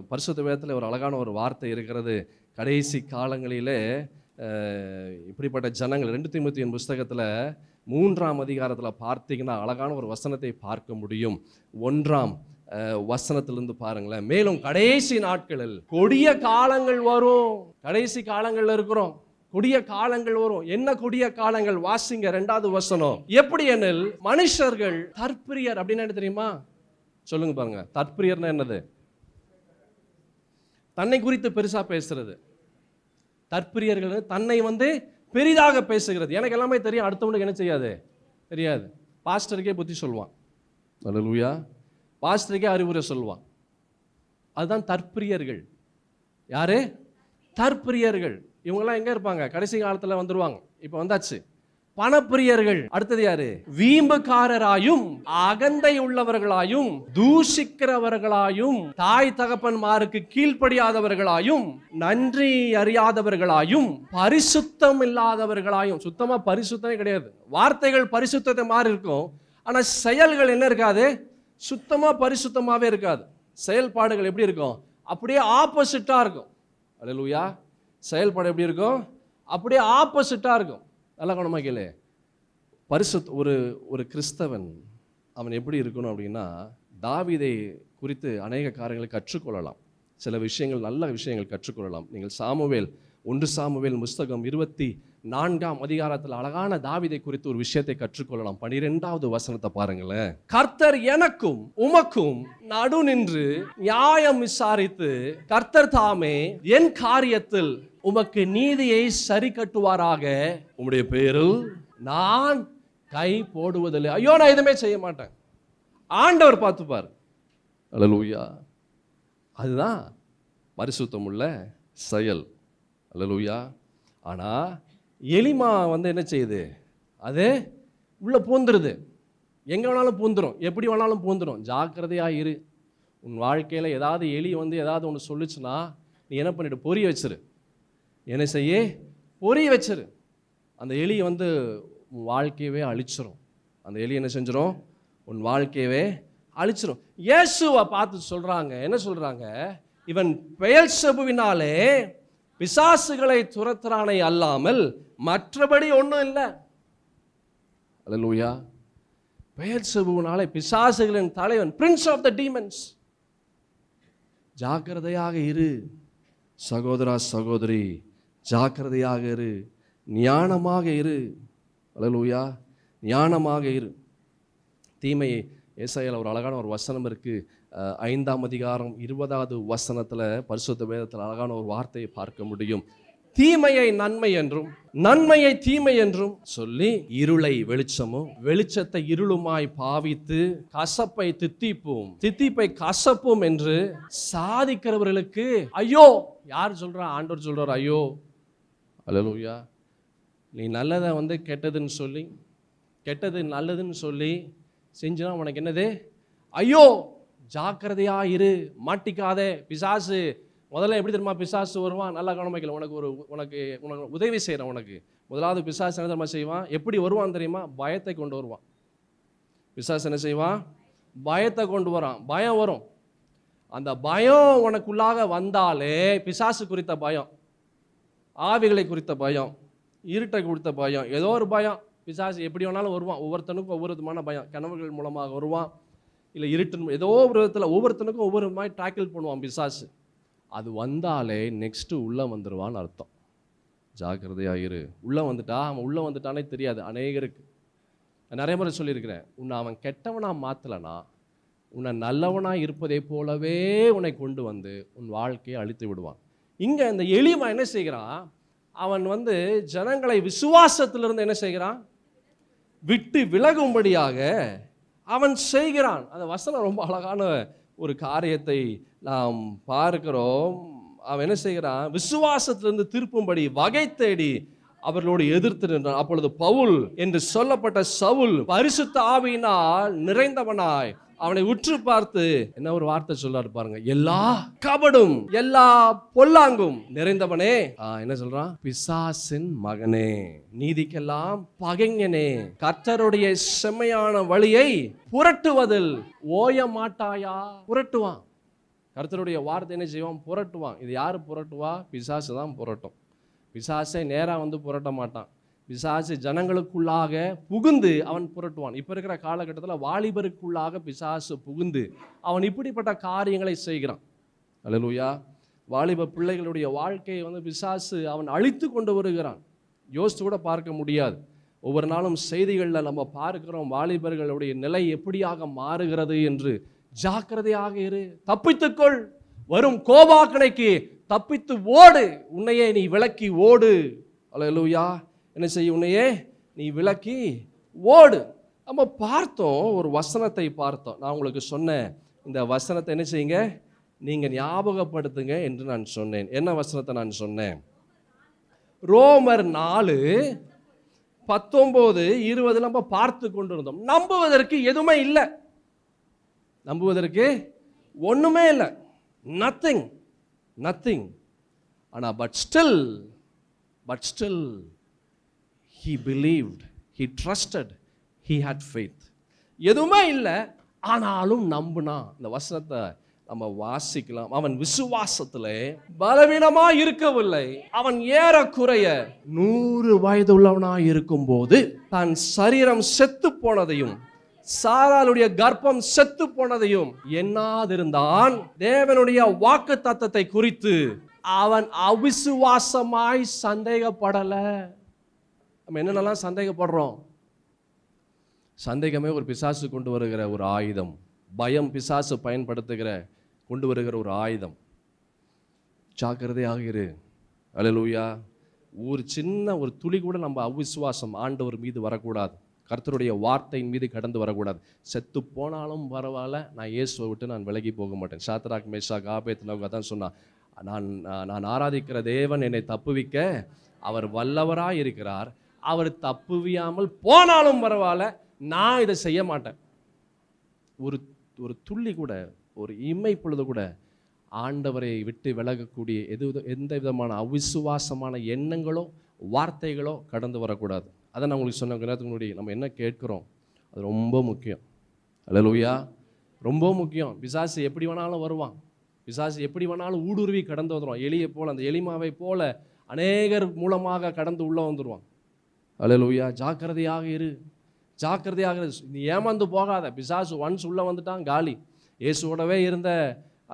பரிசுத்த வேதத்தில் ஒரு அழகான ஒரு வார்த்தை இருக்கிறது. கடைசி காலங்களிலே இப்படிப்பட்ட ஜனங்கள் 2 தீமோத்தேயு புஸ்தகத்தில் 3ஆம் அதிகாரத்தில் பார்த்தீங்கன்னா அழகான ஒரு வசனத்தை பார்க்க முடியும். 1ஆம் வசனத்திலிருந்து பாருங்களேன். மேலும் கடைசி நாட்களில் கொடிய காலங்கள் வரும். கடைசி காலங்கள்ல இருக்கிறோம். கொடிய காலங்கள் வரும். என்ன கொடிய காலங்கள்? வாசிங்க 2வது வசனம். எப்படி எனில் மனுஷர்கள் தற்பிரியர். அப்படின்னு என்ன தெரியுமா? சொல்லுங்க பாருங்க. தற்பிரியர்னா என்னது? தன்னை குறித்து பெருசா பேசுறது. தற்பிரியர்கள் தன்னை வந்து பெரிதாக பேசுகிறது. எனக்கு எல்லாமே தெரியும், அடுத்தவனுக்கு என்ன செய்யாது? தெரியாது. பாஸ்டருக்கே புத்தி சொல்லுவான். அல்லேலூயா. பாஸ்டருக்கே அறிவுரை சொல்லுவான். அதுதான் தற்பிரியர்கள். யாரு? தற்பிரியர்கள். இவங்கெல்லாம் எங்க இருப்பாங்க? கடைசி காலத்துல வந்துருவாங்க. இப்ப வந்தாச்சு. பணப்பிரியர்கள். அடுத்தது யாரு? வீம்புக்காரராயும் அகந்தை உள்ளவர்களாயும் தூஷிக்கிறவர்களாயும் தாய் தகப்பன்மாருக்கு கீழ்ப்படியாதவர்களாயும் நன்றி அறியாதவர்களாயும் பரிசுத்தம் இல்லாதவர்களாயும். சுத்தமா பரிசுத்தமே கிடையாது. வார்த்தைகள் பரிசுத்தத்தை மாதிரி இருக்கும், ஆனா செயல்கள் என்ன இருக்காது? சுத்தமா பரிசுத்தமாவே இருக்காது. செயல்பாடுகள் எப்படி இருக்கும்? அப்படியே ஆப்போசிட்டா இருக்கும். அல்லேலூயா. செயல்பாடு எப்படி இருக்கும்? அப்படியே ஆப்போசிட்டா இருக்கும். நல்ல கவனமா கேளு. ஒரு கிறிஸ்தவன் அவன் எப்படி இருக்கணும் அப்படின்னா, தாவீதை குறித்து அநேக காரியங்களை கற்றுக்கொள்ளலாம். சில விஷயங்கள், நல்ல விஷயங்கள் கற்றுக்கொள்ளலாம். நீங்கள் ஒன்று சாமுவேல் புஸ்தகம் 24ஆம் அதிகாரத்தில் அழகான தாவீதை குறித்து ஒரு விஷயத்தை கற்றுக்கொள்ளலாம். 12வது வசனத்தை பாருங்களேன். கர்த்தர் எனக்கும் உமக்கும் நடு நின்று நியாயம் விசாரித்து கர்த்தர் தாமே என் காரியத்தில் உமக்கு நீதியை சரி கட்டுவாராக. உம்முடைய பேரில் நான் கை போடுவதில்லை. ஐயோ, நான் எதுவுமே செய்ய மாட்டேன். ஆண்டவர் பார்த்துப்பார். அல்லேலூயா. அதுதான் பரிசுத்தம் உள்ள செயல். அல்லேலூயா. ஆனா எலிமா என்ன செய்யுது? அது உள்ள பூந்துருது. எங்க வேணாலும் பூந்துரும், எப்படி வேணாலும் பூந்துரும். ஜாக்கிரதையா இரு. உன் வாழ்க்கையில ஏதாவது எலி ஏதாவது ஒன்று சொல்லுச்சுன்னா நீ என்ன பண்ணிட்டு பொரிய வச்சிரு. என்ன செய்ய? பொரிய வச்சிரு. அந்த எலி உன் வாழ்க்கையவே அழிச்சிரும். அந்த எலி என்ன செஞ்சிடும்? உன் வாழ்க்கையவே அழிச்சிரும். இயேசுவை பார்த்து சொல்றாங்க, என்ன சொல்றாங்க? இவன் பெயல்செபூவினாலே பிசாசுகளை துரத்துறானே அல்லாமல் மற்றபடி ஒன்றும் இல்லை. அல்லேலூயா. பெயல்செபூவினாலே பிசாசுகளின் தலைவன், பிரின்ஸ் ஆஃப் த டீமன்ஸ். ஜாக்கிரதையாக இரு சகோதரா, சகோதரி. ஜாக்கிரதையாக இரு, ஞானமாக இரு. அல்லேலூயா. ஞானமாக இரு. தீமையை ஏசாயால ஒரு அழகான ஒரு வசனம் இருக்கு. 5ஆம் அதிகாரம் 20வது வசனத்துல பரிசுத்த வேதத்தில் அழகான ஒரு வார்த்தையை பார்க்க முடியும். தீமையை நன்மை என்றும் நன்மையை தீமை என்றும் சொல்லி இருளை வெளிச்சமும் வெளிச்சத்தை இருளுமாய் பாவித்து கசப்பை தித்திப்பும் தித்திப்பை கசப்பும் என்று சாதிக்கிறவர்களுக்கு ஐயோ. யார் சொல்றா? ஆண்டவர் சொல்றார், ஐயோ. அல்லேலூயா. நீ நல்லதை கெட்டதுன்னு சொல்லி, கெட்டது நல்லதுன்னு சொல்லி செஞ்சுனா உனக்கு என்னது? ஐயோ. ஜாக்கிரதையா இரு, மாட்டிக்காதே. பிசாசு முதல்ல எப்படி தெரியுமா பிசாசு வருவான்? நல்லா கவனிக்கல. உனக்கு உதவி செய்யறேன். உனக்கு முதலாவது பிசாசு என்ன தெரியுமா செய்வான்? எப்படி வருவான் தெரியுமா? பயத்தை கொண்டு வருவான். பிசாசு என்ன செய்வான்? பயத்தை கொண்டு வரான். பயம் வரும். அந்த பயம் உனக்குள்ளாக வந்தாலே, பிசாசு குறித்த பயம், ஆவிகளை குறித்த பயம், இருட்டை குறித்த பயம், ஏதோ ஒரு பயம். பிசாசு எப்படி வேணாலும் வருவான். ஒவ்வொருத்தனுக்கும் ஒவ்வொரு விதமான பயம். கனவுகள் மூலமாக வருவான், இல்லை இருட்டு, ஏதோ ஒரு விதத்தில் ஒவ்வொருத்தனுக்கும் ஒவ்வொரு மாதிரி டாக்கிள் பண்ணுவான் பிசாசு. அது வந்தாலே நெக்ஸ்ட்டு உள்ளே வந்துடுவான்னு அர்த்தம். ஜாக்கிரதையாக இரு. உள்ளே வந்துட்டானே தெரியாது அநேகருக்கு. நிறைய முறை சொல்லியிருக்கிறேன், உன்னை அவன் கெட்டவனாக மாற்றலைன்னா உன்னை நல்லவனாக இருப்பதை போலவே உன்னை கொண்டு வந்து உன் வாழ்க்கையை அழித்து விடுவான். இங்கே இந்த எலிமா என்ன செய்கிறான்? அவன் ஜனங்களை விசுவாசத்திலிருந்து என்ன செய்கிறான்? விட்டு விலகும்படியாக அவன் செய்கிறான். அந்த வசனம் ரொம்ப அழகான ஒரு காரியத்தை நாம் பார்க்கிறோம். அவன் என்ன செய்கிறான்? விசுவாசத்திலிருந்து திருப்பும்படி வகை தேடி அவர்களோடு எதிர்த்து நின்றான். அப்பொழுது பவுல் என்று சொல்லப்பட்ட சவுல் பரிசுத்த ஆவியினால் நிறைந்தவனாய் அவனை உற்று பார்த்து என்ன ஒரு வார்த்தை சொல்றாரு பாருங்க. எல்லா கபடும் எல்லா பொல்லாங்கும் நிறைந்தவனே. என்ன சொல்றான்? பிசாசின் மகனே, நீதிக்கெல்லாம் பகைஞனே, கர்த்தருடைய செம்மையான வழியை புரட்டுவதில் ஓய மாட்டாயா? புரட்டுவான். கர்த்தருடைய வார்த்தை என்ன செய்வான்? புரட்டுவான். இது யாரு புரட்டுவா? பிசாசு தான் புரட்டும். பிசாசை நேராக புரட்ட மாட்டான். பிசாசு ஜனங்களுக்குள்ளாக புகுந்து அவன் புரட்டுவான். இப்போ இருக்கிற காலகட்டத்தில் வாலிபருக்குள்ளாக பிசாசு புகுந்து அவன் இப்படிப்பட்ட காரியங்களை செய்கிறான். அல்லேலூயா. வாலிப பிள்ளைகளுடைய வாழ்க்கையை பிசாசு அவன் அழித்து கொண்டு வருகிறான். யோசித்து கூட பார்க்க முடியாது. ஒவ்வொரு நாளும் செய்திகளில் நம்ம பார்க்கிறோம் வாலிபர்களுடைய நிலை எப்படியாக மாறுகிறது என்று. ஜாக்கிரதையாக இரு, தப்பித்துக்கொள். வரும் கோபாக்கணைக்கு தப்பித்து ஓடு. உன்னையே நீ விலக்கி ஓடு. அல்லேலூயா. என்ன செய்ய? உன்னையே நீ விலக்கி ஓடு. நம்ம பார்த்தோம், ஒரு வசனத்தை பார்த்தோம். நான் உங்களுக்கு சொன்னேன், இந்த வசனத்தை என்ன செய்யுங்க? நீங்க ஞாபகப்படுத்துங்க என்று நான் சொன்னேன். என்ன வசனத்தை நான் சொன்னேன்? ரோமர் 4:19-20 நம்ம பார்த்து கொண்டிருந்தோம். நம்புவதற்கு எதுவுமே இல்லை, நம்புவதற்கு ஒண்ணுமே இல்லை, நத்திங். ஆனா but still he believed, he trusted, he had faith. எதுவுமே இல்லை, ஆனாலும் நம்பினா. இந்த வசனத்தை நம்ம வாசிக்கலாம். அவன் விசுவாசத்திலே பலவீனமா இருக்கவில்லை. அவன் ஏறக்குறைய 100 வயது உள்ளவனாய் இருக்கும் போது தன் சரீரம் செத்து போனதையும் சாராளுடைய கர்ப்பம் செத்து போனதையும் எண்ணாதிருந்தான். தேவனுடைய வாக்கு தத்தத்தை குறித்து அவன் அவிசுவாசமாய் சந்தேகப்படல. நம்ம என்னென்னலாம் சந்தேகப்படுறோம்? சந்தேகமே ஒரு பிசாசு கொண்டு வருகிற ஒரு ஆயுதம். பயம் பிசாசு பயன்படுத்துகிற கொண்டு வருகிற ஒரு ஆயுதம். ஜாக்கிரதையாக இரு. அல்லேலூயா. ஒரு சின்ன ஒரு துளி கூட நம்ம அவிசுவாசம் ஆண்டவர் மீது வரக்கூடாது, கர்த்தருடைய வார்த்தையின் மீது கடந்து வரக்கூடாது. செத்து போனாலும் பரவாயில்ல, நான் இயேசுவை விட்டு நான் விலகி போக மாட்டேன். சாத்ராக் மேஷாக் ஆபேத்நேகோ தான் சொன்னான், நான் ஆராதிக்கிற தேவன் என்னை தப்புவிக்க அவர் வல்லவராய் இருக்கிறார். அவர் தப்புவியாமல் போனாலும் பரவாயில்ல, நான் இதை செய்ய மாட்டேன். ஒரு துள்ளி கூட, ஒரு இமை பொழுது கூட ஆண்டவரை விட்டு விலகக்கூடிய எந்த விதமான அவிசுவாசமான எண்ணங்களோ வார்த்தைகளோ கடந்து வரக்கூடாது. அதை நான் உங்களுக்கு சொன்ன நேரத்துக்கு முன்னாடி நம்ம என்ன கேட்குறோம் அது ரொம்ப முக்கியம். அல்லேலூயா, ரொம்ப முக்கியம். பிசாசு எப்படி வேணாலும் வருவான், பிசாசு எப்படி வேணாலும் ஊடுருவி கடந்து வந்துடுவான். எலியை போல, அந்த எலிமாவை போல அநேகர் மூலமாக கடந்து உள்ளே வந்துடுவான். அல்லேலூயா. ஜாக்கிரதையாக இரு, ஜாக்கிரதையாக இரு. நீ ஏமாந்து போகாத. பிசாசு ஒன்ஸ் உள்ளே வந்துட்டான், காலி. இயேசுவோடவே இருந்த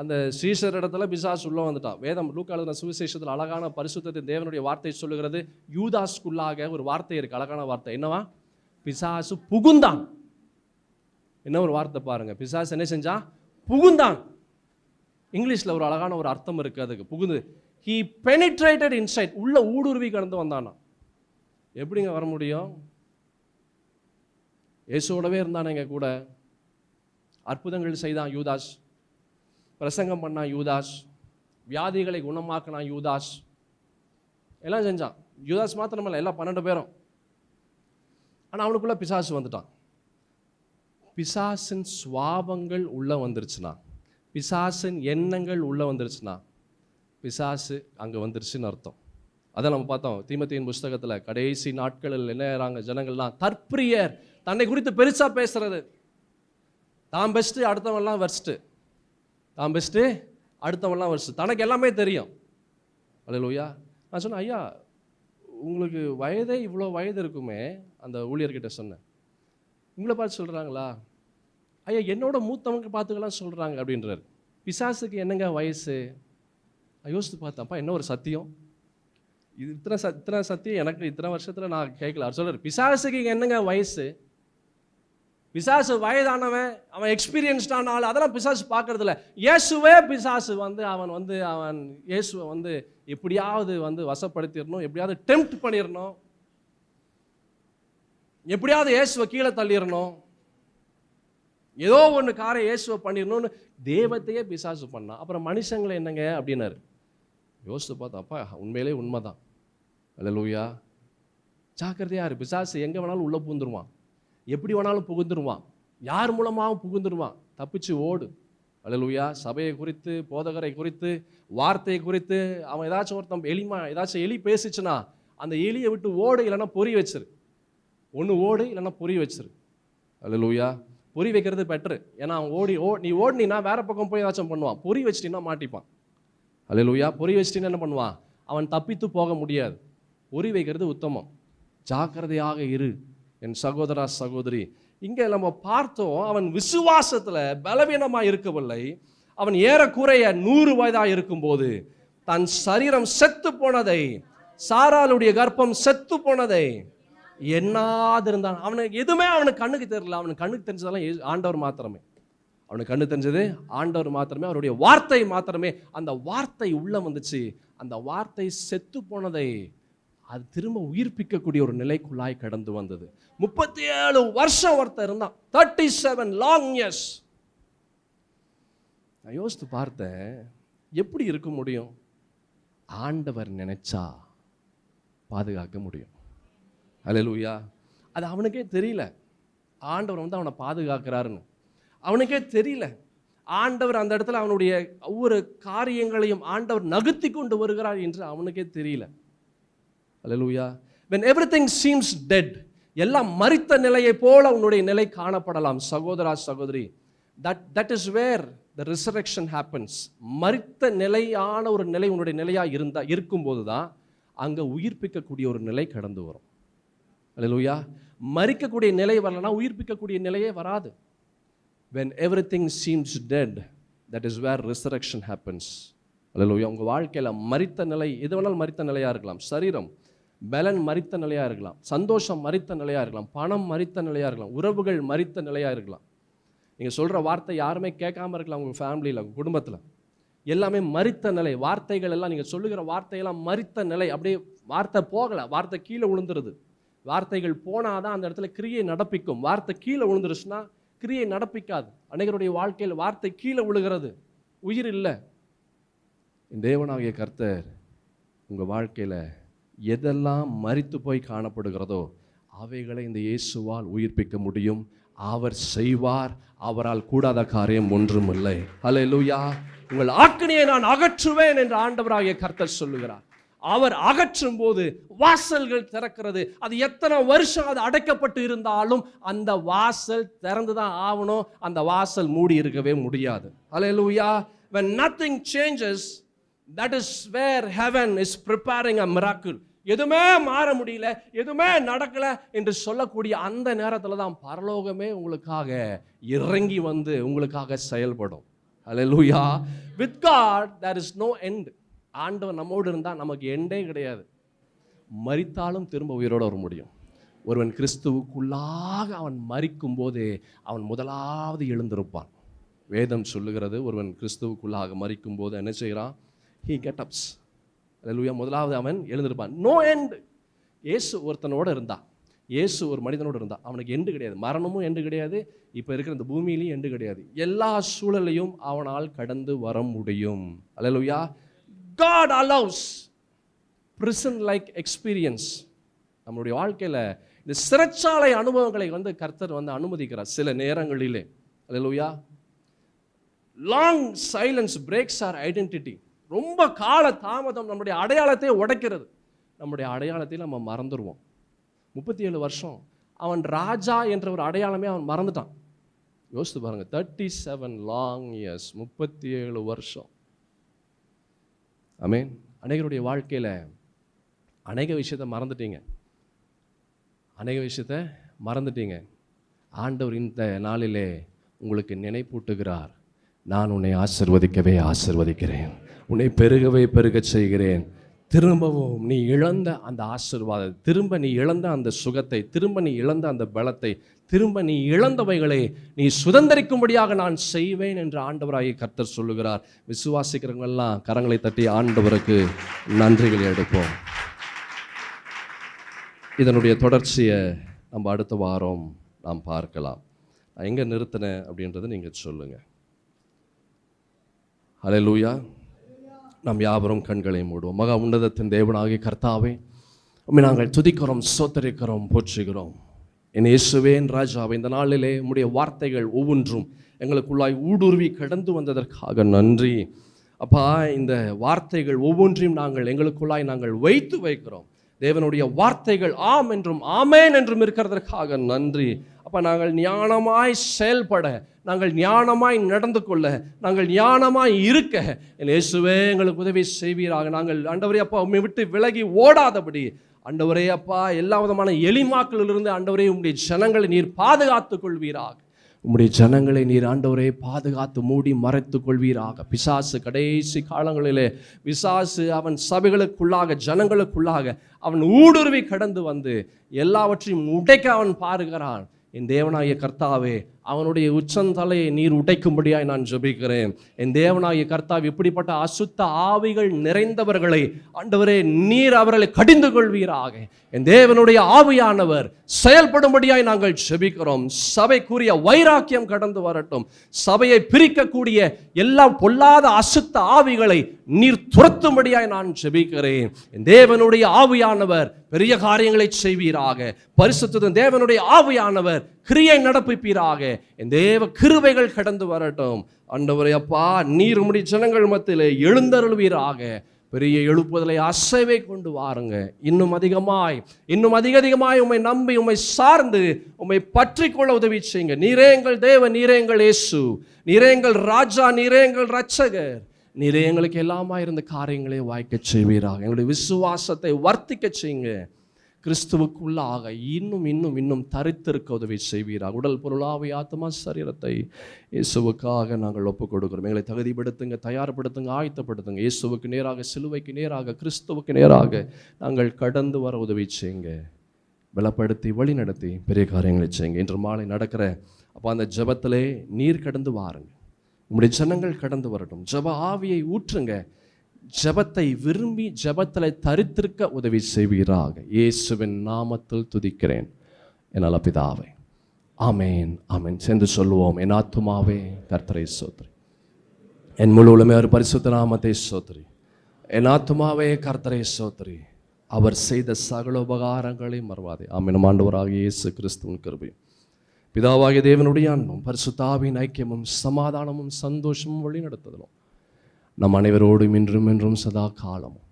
அந்த சீஷர் இடத்துல பிசாசு உள்ளே வந்துட்டான். வேதம் லூக்கா எழுதின சுவிசேஷத்தில் அழகான பரிசுத்தத்தின் தேவனுடைய வார்த்தை சொல்லுகிறது. யூதாஸ்குள்ளாக ஒரு வார்த்தை இருக்கு, அழகான வார்த்தை. என்னவா? பிசாசு புகுந்தான். என்ன ஒரு வார்த்தை பாருங்க. பிசாசு என்ன செஞ்சான்? புகுந்தான். இங்கிலீஷில் ஒரு அழகான ஒரு அர்த்தம் இருக்கு அதுக்கு, புகுந்து. he penetrated inside, உள்ள ஊடுருவி கடந்து வந்தானா. எப்படிங்க வர முடியும்? இயேசுவோடவே இருந்தானேங்க கூட. அற்புதங்கள் செய்தான் யூதாஸ், பிரசங்கம் பண்ணான் யூதாஸ், வியாதிகளை குணமாக்கினான் யூதாஸ், எல்லாம் செஞ்சான். யூதாஸ் மாத்திரமல்ல, எல்லாம் 12 பேரும். ஆனால் அவனுக்குள்ள பிசாசு வந்துட்டான். பிசாசின் சுவாபங்கள் உள்ள வந்துருச்சுனா, பிசாசின் எண்ணங்கள் உள்ள வந்துருச்சுனா, பிசாசு அங்கே வந்துருச்சுன்னு அர்த்தம். அதை நம்ம பார்த்தோம் தீமோத்தேயுவின் புஸ்தகத்தில். கடைசி நாட்களில் என்ன ஆகிறாங்க ஜனங்கள்லாம்? தற்பிரியர், தன்னை குறித்து பெருசா பேசுறது. தான் பெஸ்ட்டு, அடுத்தவன்லாம் வெர்ஸ்ட்டு. தான் பெஸ்ட்டு, அடுத்தவன்லாம் வெர்ஸ்ட்டு. தனக்கு எல்லாமே தெரியும். அல்லேலூயா. நான் சொன்னேன், ஐயா உங்களுக்கு வயதே இவ்வளோ வயது இருக்குமே, அந்த ஊழியர்கிட்ட சொன்னேன். உங்களை பார்த்து சொல்கிறாங்களா? ஐயா என்னோட மூத்தவங்க பார்த்துக்கலாம் சொல்கிறாங்க அப்படின்றார். பிசாசுக்கு என்னங்க வயசு? யோசித்து பார்த்தப்பா, என்ன ஒரு சத்தியம் இது! இத்தனை சத்தியம் எனக்கு இத்தனை வருஷத்தில் நான் கேட்கல. அவர் சொல்கிறார், பிசாசுக்கு என்னங்க வயசு? பிசாசு வயதானவன், அவன் எக்ஸ்பீரியன்ஸ்டான ஆள், அதெல்லாம் பிசாசு பார்க்கறது இல்லை. இயேசுவே பிசாசு அவன் இயேசுவை எப்படியாவது வசப்படுத்திடணும், எப்படியாவது டெம்ப்ட் பண்ணிடணும், எப்படியாவது இயேசுவை கீழே தள்ளிடணும், ஏதோ ஒன்று காரை இயேசுவை பண்ணிடணும்னு தேவத்தையே பிசாசு பண்ணான். அப்புறம் மனுஷங்களை என்னங்க அப்படின்னாரு. யோசித்து பார்த்தா, அப்பா உண்மையிலே உண்மைதான். அல்லேலூயா. ஜாக்கிரதையா இரு. பிசாசு எங்கே வேணாலும் உள்ளே புகுந்துருவான், எப்படி வேணாலும் புகுந்துருவான், யார் மூலமாகவும் புகுந்துருவான். தப்பிச்சு ஓடு. அல்லேலூயா. சபையை குறித்து, போதகரை குறித்து, வார்த்தையை குறித்து அவன் ஒருத்தன் ஏதாச்சும் எலி பேசிச்சுன்னா அந்த எலியை விட்டு ஓடு, இல்லைன்னா பொறி வச்சிரு. ஒன்று ஓடு, இல்லைன்னா பொறி வச்சிரு. அல்லேலூயா. பொறி வைக்கிறது பெட்ரு. ஏன்னா அவன் நீ ஓடினா வேற பக்கம் போய் ஏதாச்சும் பண்ணுவான். பொறி வச்சிட்டின்னா மாட்டிப்பான். அல்லேலூயா. பொறி வச்சிட்டின்னா என்ன பண்ணுவான்? அவன் தப்பித்து போக முடியாது. பொறி வைக்கிறது உத்தமம். ஜாக்கிரதையாக இரு என் சகோதரா சகோதரி. இங்கே நம்ம பார்த்தோம், அவன் விசுவாசத்தில் பலவீனமாக இருக்கவில்லை. அவன் ஏறக்குறைய 100 வயதாக இருக்கும்போது தன் சரீரம் செத்து போனதை, சாராளுடைய கர்ப்பம் செத்து போனதை எண்ணாதிருந்தான். அவனுக்கு எதுவுமே அவனுக்கு கண்ணுக்கு தெரியல. அவனுக்கு கண்ணுக்கு தெரிஞ்சதெல்லாம் ஆண்டவர் மாத்திரமே. அவனுக்கு கண்ணு தெரிஞ்சது ஆண்டவர் மாத்திரமே, அவருடைய வார்த்தை மாத்திரமே. அந்த வார்த்தை உள்ள வந்துச்சு. அந்த வார்த்தை செத்து போனதை அது திரும்ப உயிர்ப்பிக்கக்கூடிய ஒரு நிலைக்குள்ளாய் கடந்து வந்தது. 37 வருஷம் ஒருத்தர் இருந்தான். 37 long years. நான் யோசித்து பார்த்தேன், எப்படி இருக்க முடியும்? ஆண்டவர் நினைச்சா பாதுகாக்க முடியும். அல்லேலூயா. அது அவனுக்கே தெரியல, ஆண்டவர் வந்து அவனை பாதுகாக்கிறாருன்னு அவனுக்கே தெரியல. ஆண்டவர் அந்த இடத்துல அவனுடைய ஒவ்வொரு காரியங்களையும் ஆண்டவர் நகர்த்தி கொண்டு வருகிறார் என்று அவனுக்கே தெரியல. அல்லேலூயா. when everything seems dead, எல்லாம் மரித்த நிலையை போல உன்னுடைய நிலை காணப்படலாம். சகோதரா சகோதரி, that is where the resurrection happens. மரித்த நிலையான ஒரு நிலை உன்னுடைய நிலையா இருக்கும்போது தான் அங்க உயிர்ப்பிக்கக்கூடிய ஒரு நிலை கடந்து வரும். அல்லேலூயா. மரிக்கக்கூடிய நிலை வரலனா உயிர்ப்பிக்கக்கூடிய நிலையே வராது. when everything seems dead, that is where resurrection happens. அல்லேலூயா. உங்க வாழ்க்கையில மரித்த நிலை எது வேணாலும் மரித்த நிலையா இருக்கலாம். சரீரம், பலன் மரித்த நிலையா இருக்கலாம், சந்தோஷம் மரித்த நிலையா இருக்கலாம், பணம் மரித்த நிலையா இருக்கலாம், உறவுகள் மரித்த நிலையா இருக்கலாம். நீங்க சொல்ற வார்த்தை யாருமே கேட்காம இருக்கலாம், உங்க ஃபேமிலியில், உங்க குடும்பத்தில். எல்லாமே மரித்த நிலை. வார்த்தைகள் எல்லாம் நீங்க சொல்லுகிற வார்த்தையெல்லாம் மரித்த நிலை. அப்படியே வார்த்தை போகல, வார்த்தை கீழே விழுந்துருது. வார்த்தைகள் போனாதான் அந்த இடத்துல கிரியை நடப்பிக்கும். வார்த்தை கீழே விழுந்துருச்சுன்னா கிரியை நடப்பிக்காது. அநேகருடைய வாழ்க்கையில் வார்த்தை கீழே விழுகிறது, உயிர் இல்லை. தேவனாகிய கர்த்தர் உங்க வாழ்க்கையில எதெல்லாம் மரித்து போய் காணப்படுகிறதோ அவைகளை இந்த இயேசுவால் உயிர்ப்பிக்க முடியும். அவர் செய்வார், அவரால் கூடாத காரியம் ஒன்றும் இல்லை. அல்லேலூயா. உங்கள் ஆக்கினையை நான் அகற்றுவேன் என்று ஆண்டவராகிய கர்த்தர் சொல்லுகிறார். அவர் அகற்றும் போது வாசல்கள் திறக்கிறது. அது எத்தனை வருஷம் அது அடைக்கப்பட்டு இருந்தாலும் அந்த வாசல் திறந்துதான் ஆகணும். அந்த வாசல் மூடி இருக்கவே முடியாது. அல்லேலூயா. when nothing changes, that is where heaven is preparing a miracle. எதுவுமே மாற முடியல, எதுவுமே நடக்கல என்று சொல்லக்கூடிய அந்த நேரத்தில் தான் பரலோகமே உங்களுக்காக இறங்கி வந்து உங்களுக்காக செயல்படும். அல்லேலூயா. with God there is no end. ஆண்டவர் நம்மோடு இருந்தால் நமக்கு எண்டே கிடையாது. மரித்தாலும் திரும்ப உயிரோடு வர முடியும். ஒருவன் கிறிஸ்துவுக்குள்ளாக அவன் மரிக்கும் போது அவன் முதலாவது எழுந்திருப்பான். வேதம் சொல்லுகிறது, ஒருவன் கிறிஸ்துவுக்குள்ளாக மரிக்கும் போது என்ன செய்கிறான்? he get ups. அல்லேலூயா. முதலாவது அவன் எழுந்திருப்பான். No end. இயேசு ஒருத்தனோடு இருந்தா, இயேசு ஒரு மனிதனோடு இருந்தா அவனுக்கு எண்டு கிடையாது. மரணமும் எண்டு கிடையாது, இப்போ இருக்கிற இந்த பூமியிலையும் எண்டு கிடையாது. எல்லா சூழலையும் அவனால் கடந்து வர முடியும். அல்லேலூயா. God allows prison like experience. நம்மளுடைய வாழ்க்கையில் இந்த சிறைச்சாலை அனுபவங்களை வந்து கர்த்தர் வந்து அனுமதிக்கிறார் சில நேரங்களிலே. அல்லேலூயா. Long silence breaks our identity. ரொம்ப கால தாமதம் நம்முடைய அடையாளத்தை உடைக்கிறது. நம்முடைய அடையாளத்தை நம்ம மறந்துடுவோம். 37 வருஷம் அவன் ராஜா என்ற ஒரு அடையாளமே அவன் மறந்துட்டான். யோசித்து பாருங்க, 37 லாங் இயர்ஸ், 37 வருஷம். ஆமென். அநேகருடைய வாழ்க்கையில் அநேக விஷயத்தை மறந்துட்டீங்க. ஆண்டவர் இந்த நாளிலே உங்களுக்கு நினைப்பூட்டுகிறார். நான் உன்னை ஆசீர்வதிக்கிறேன், உன்னை பெருகவே பெருகச் செய்கிறேன். திரும்பவும் நீ இழந்த அந்த ஆசீர்வாதத்தை, திரும்ப நீ இழந்த அந்த சுகத்தை, திரும்ப நீ இழந்த அந்த பலத்தை, திரும்ப நீ இழந்தவைகளை நீ சுதந்தரிக்கும்படியாக நான் செய்வேன் என்று ஆண்டவராகிய கர்த்தர் சொல்லுகிறார். விசுவாசிக்கிறவங்கெல்லாம் கரங்களை தட்டி ஆண்டவருக்கு நன்றிகளை எடுப்போம். இதனுடைய தொடர்ச்சியை நம்ம அடுத்த வாரம் நாம் பார்க்கலாம். நான் எங்கே நிறுத்தினேன் அப்படின்றத நீங்கள் சொல்லுங்கள். அல்லேலூயா. நாம் யாவரும் கண்களை மூடுவோம். மகா உன்னதத்தின் தேவனாகிய கர்த்தாவே, உம்மை நாங்கள் துதிக்கிறோம், ஸ்தோத்திரிக்கிறோம், போற்றுகிறோம். என் இயேசுவே, என் ராஜாவே, இந்த நாளிலே உம்முடைய வார்த்தைகள் ஒவ்வொன்றும் எங்களுக்குள்ளாய் ஊடுருவி கடந்து வந்ததற்காக நன்றி. அப்பா, இந்த வார்த்தைகள் ஒவ்வொன்றையும் எங்களுக்குள்ளாய் நாங்கள் வைக்கிறோம். தேவனுடைய வார்த்தைகள் ஆம் என்றும் ஆமேன் என்றும் இருக்கிறதற்காக நன்றி. அப்போ நாங்கள் ஞானமாய் செயல்பட, நாங்கள் ஞானமாய் நடந்து கொள்ள, நாங்கள் ஞானமாய் இருக்க என் இயேசுவே எங்களுக்கு உதவி செய்வீராக. நாங்கள் ஆண்டவரே அப்பா உம்மை விட்டு விலகி ஓடாதபடி ஆண்டவரே அப்பா எல்லா விதமான எளிமாக்களிலிருந்து ஆண்டவரே உம்முடைய ஜனங்களை நீர் பாதுகாத்துக் கொள்வீராக. உம்முடைய ஜனங்களை நீர் ஆண்டவரே பாதுகாத்து மூடி மறைத்துக் கொள்வீராக. பிசாசு கடைசி காலங்களிலே அவன் சபைகளுக்குள்ளாக, ஜனங்களுக்குள்ளாக அவன் ஊடுருவி கடந்து வந்து எல்லாவற்றையும் உடைக்க அவன் பாருகிறான். என் தேவனாகிய கர்த்தாவே, அவனுடைய உச்சந்தலையை நீர் உடைக்கும்படியாய் நான் ஜெபிக்கிறேன். என் தேவனாகிய கர்த்தாவே, இப்படிப்பட்ட அசுத்த ஆவிகள் நிறைந்தவர்களை ஆண்டவரே நீர் அவர்களை கடிந்து கொள்வீராக. என் தேவனுடைய ஆவியானவர் செயல்படும்படியாய் நாங்கள் ஜெபிக்கிறோம். சபைக்குரிய வைராக்கியம் கடந்து வரட்டும். சபையை பிரிக்கக்கூடிய எல்லா பொல்லாத அசுத்த ஆவிகளை நீர் துரத்தும்படியாய் நான் ஜெபிக்கிறேன். என் தேவனுடைய ஆவியானவர் பெரிய காரியங்களை செய்வீராக. பரிசுத்த தேவனுடைய ஆவியானவர் கிரியை நடப்பிப்பீராக. என் தேவ கிருபைகள் கடந்து வரட்டும். ஆண்டவரே அப்பா, நீர் உம்முடைய ஜனங்கள் மத்தியிலே எழுந்தருள்வீராக. பெரிய எழுப்புதலை அசைவை கொண்டு வாருங்க. இன்னும் அதிகமாய் உம்மை நம்பி உம்மை சார்ந்து உம்மை பற்றி கொள்ள உதவி செய்யுங்க. நீரே எங்கள் தேவன், நீரே எங்கள் இயேசு, நீரே எங்கள் ராஜா, நீரே எங்கள் இரட்சகர். நீரே எங்களுக்கு எல்லாமா இருந்த காரியங்களை வாய்க்க செய்வீராக. எங்களுடைய விசுவாசத்தை வர்த்திக்க செய்யுங்க. கிறிஸ்துவுக்குள்ளாக இன்னும் தரித்திருக்க உதவி செய்வீராக. உடல், பொருள், ஆவி, ஆத்மா, சரீரத்தை இயேசுவுக்காக நாங்கள் ஒப்புக் கொடுக்கிறோம். எங்களை தகுதிப்படுத்துங்க, தயார்படுத்துங்க, ஆயத்தப்படுத்துங்க. இயேசுவுக்கு நேராக, சிலுவைக்கு நேராக, கிறிஸ்துவுக்கு நேராக நாங்கள் கடந்து வர உதவி செய்யுங்க. பலப்படுத்தி வழி நடத்தி பெரிய காரியங்களை செய்யுங்க. இன்று மாலை நடக்கிற அப்போ அந்த ஜெபத்திலே நீர் கடந்து வாருங்க. உம்முடைய ஜனங்கள் கடந்து வரட்டும். ஜெப ஆவியை ஊற்றுங்க. ஜெபத்தை விரும்பி ஜெபத்தில் தரித்திருக்க உதவி செய்வீராக. இயேசுவின் நாமத்தில் துதிக்கிறேன் என் நல்ல பிதாவே. ஆமேன், ஆமேன். சேர்ந்து சொல்லுவோம். என் ஆத்துமாவே கர்த்தரை ஸ்தோத்திரி, என் முழு உலகமே அவர் பரிசுத்த நாமத்தை ஸ்தோத்திரி. என் ஆத்துமாவே கர்த்தரை ஸ்தோத்திரி, அவர் செய்த சகல உபகாரங்களை மறவாதே. ஆமேன். ஆண்டவராகிய இயேசு கிறிஸ்துவின் கிருபையும் பிதாவாகிய தேவனுடைய அன்பும் பரிசுத்த ஆவியின் ஐக்கியமும் சமாதானமும் சந்தோஷமும் வழி நடத்துதலும் நம் அனைவரோடும் இன்றும் சதா காலமும்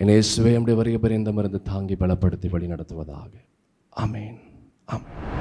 என் இயேசுவே நம்முடைய வருகை பரியந்தம் இருந்து தாங்கி பலப்படுத்தி வழி நடத்துவதாக. ஆமேன், ஆமேன்.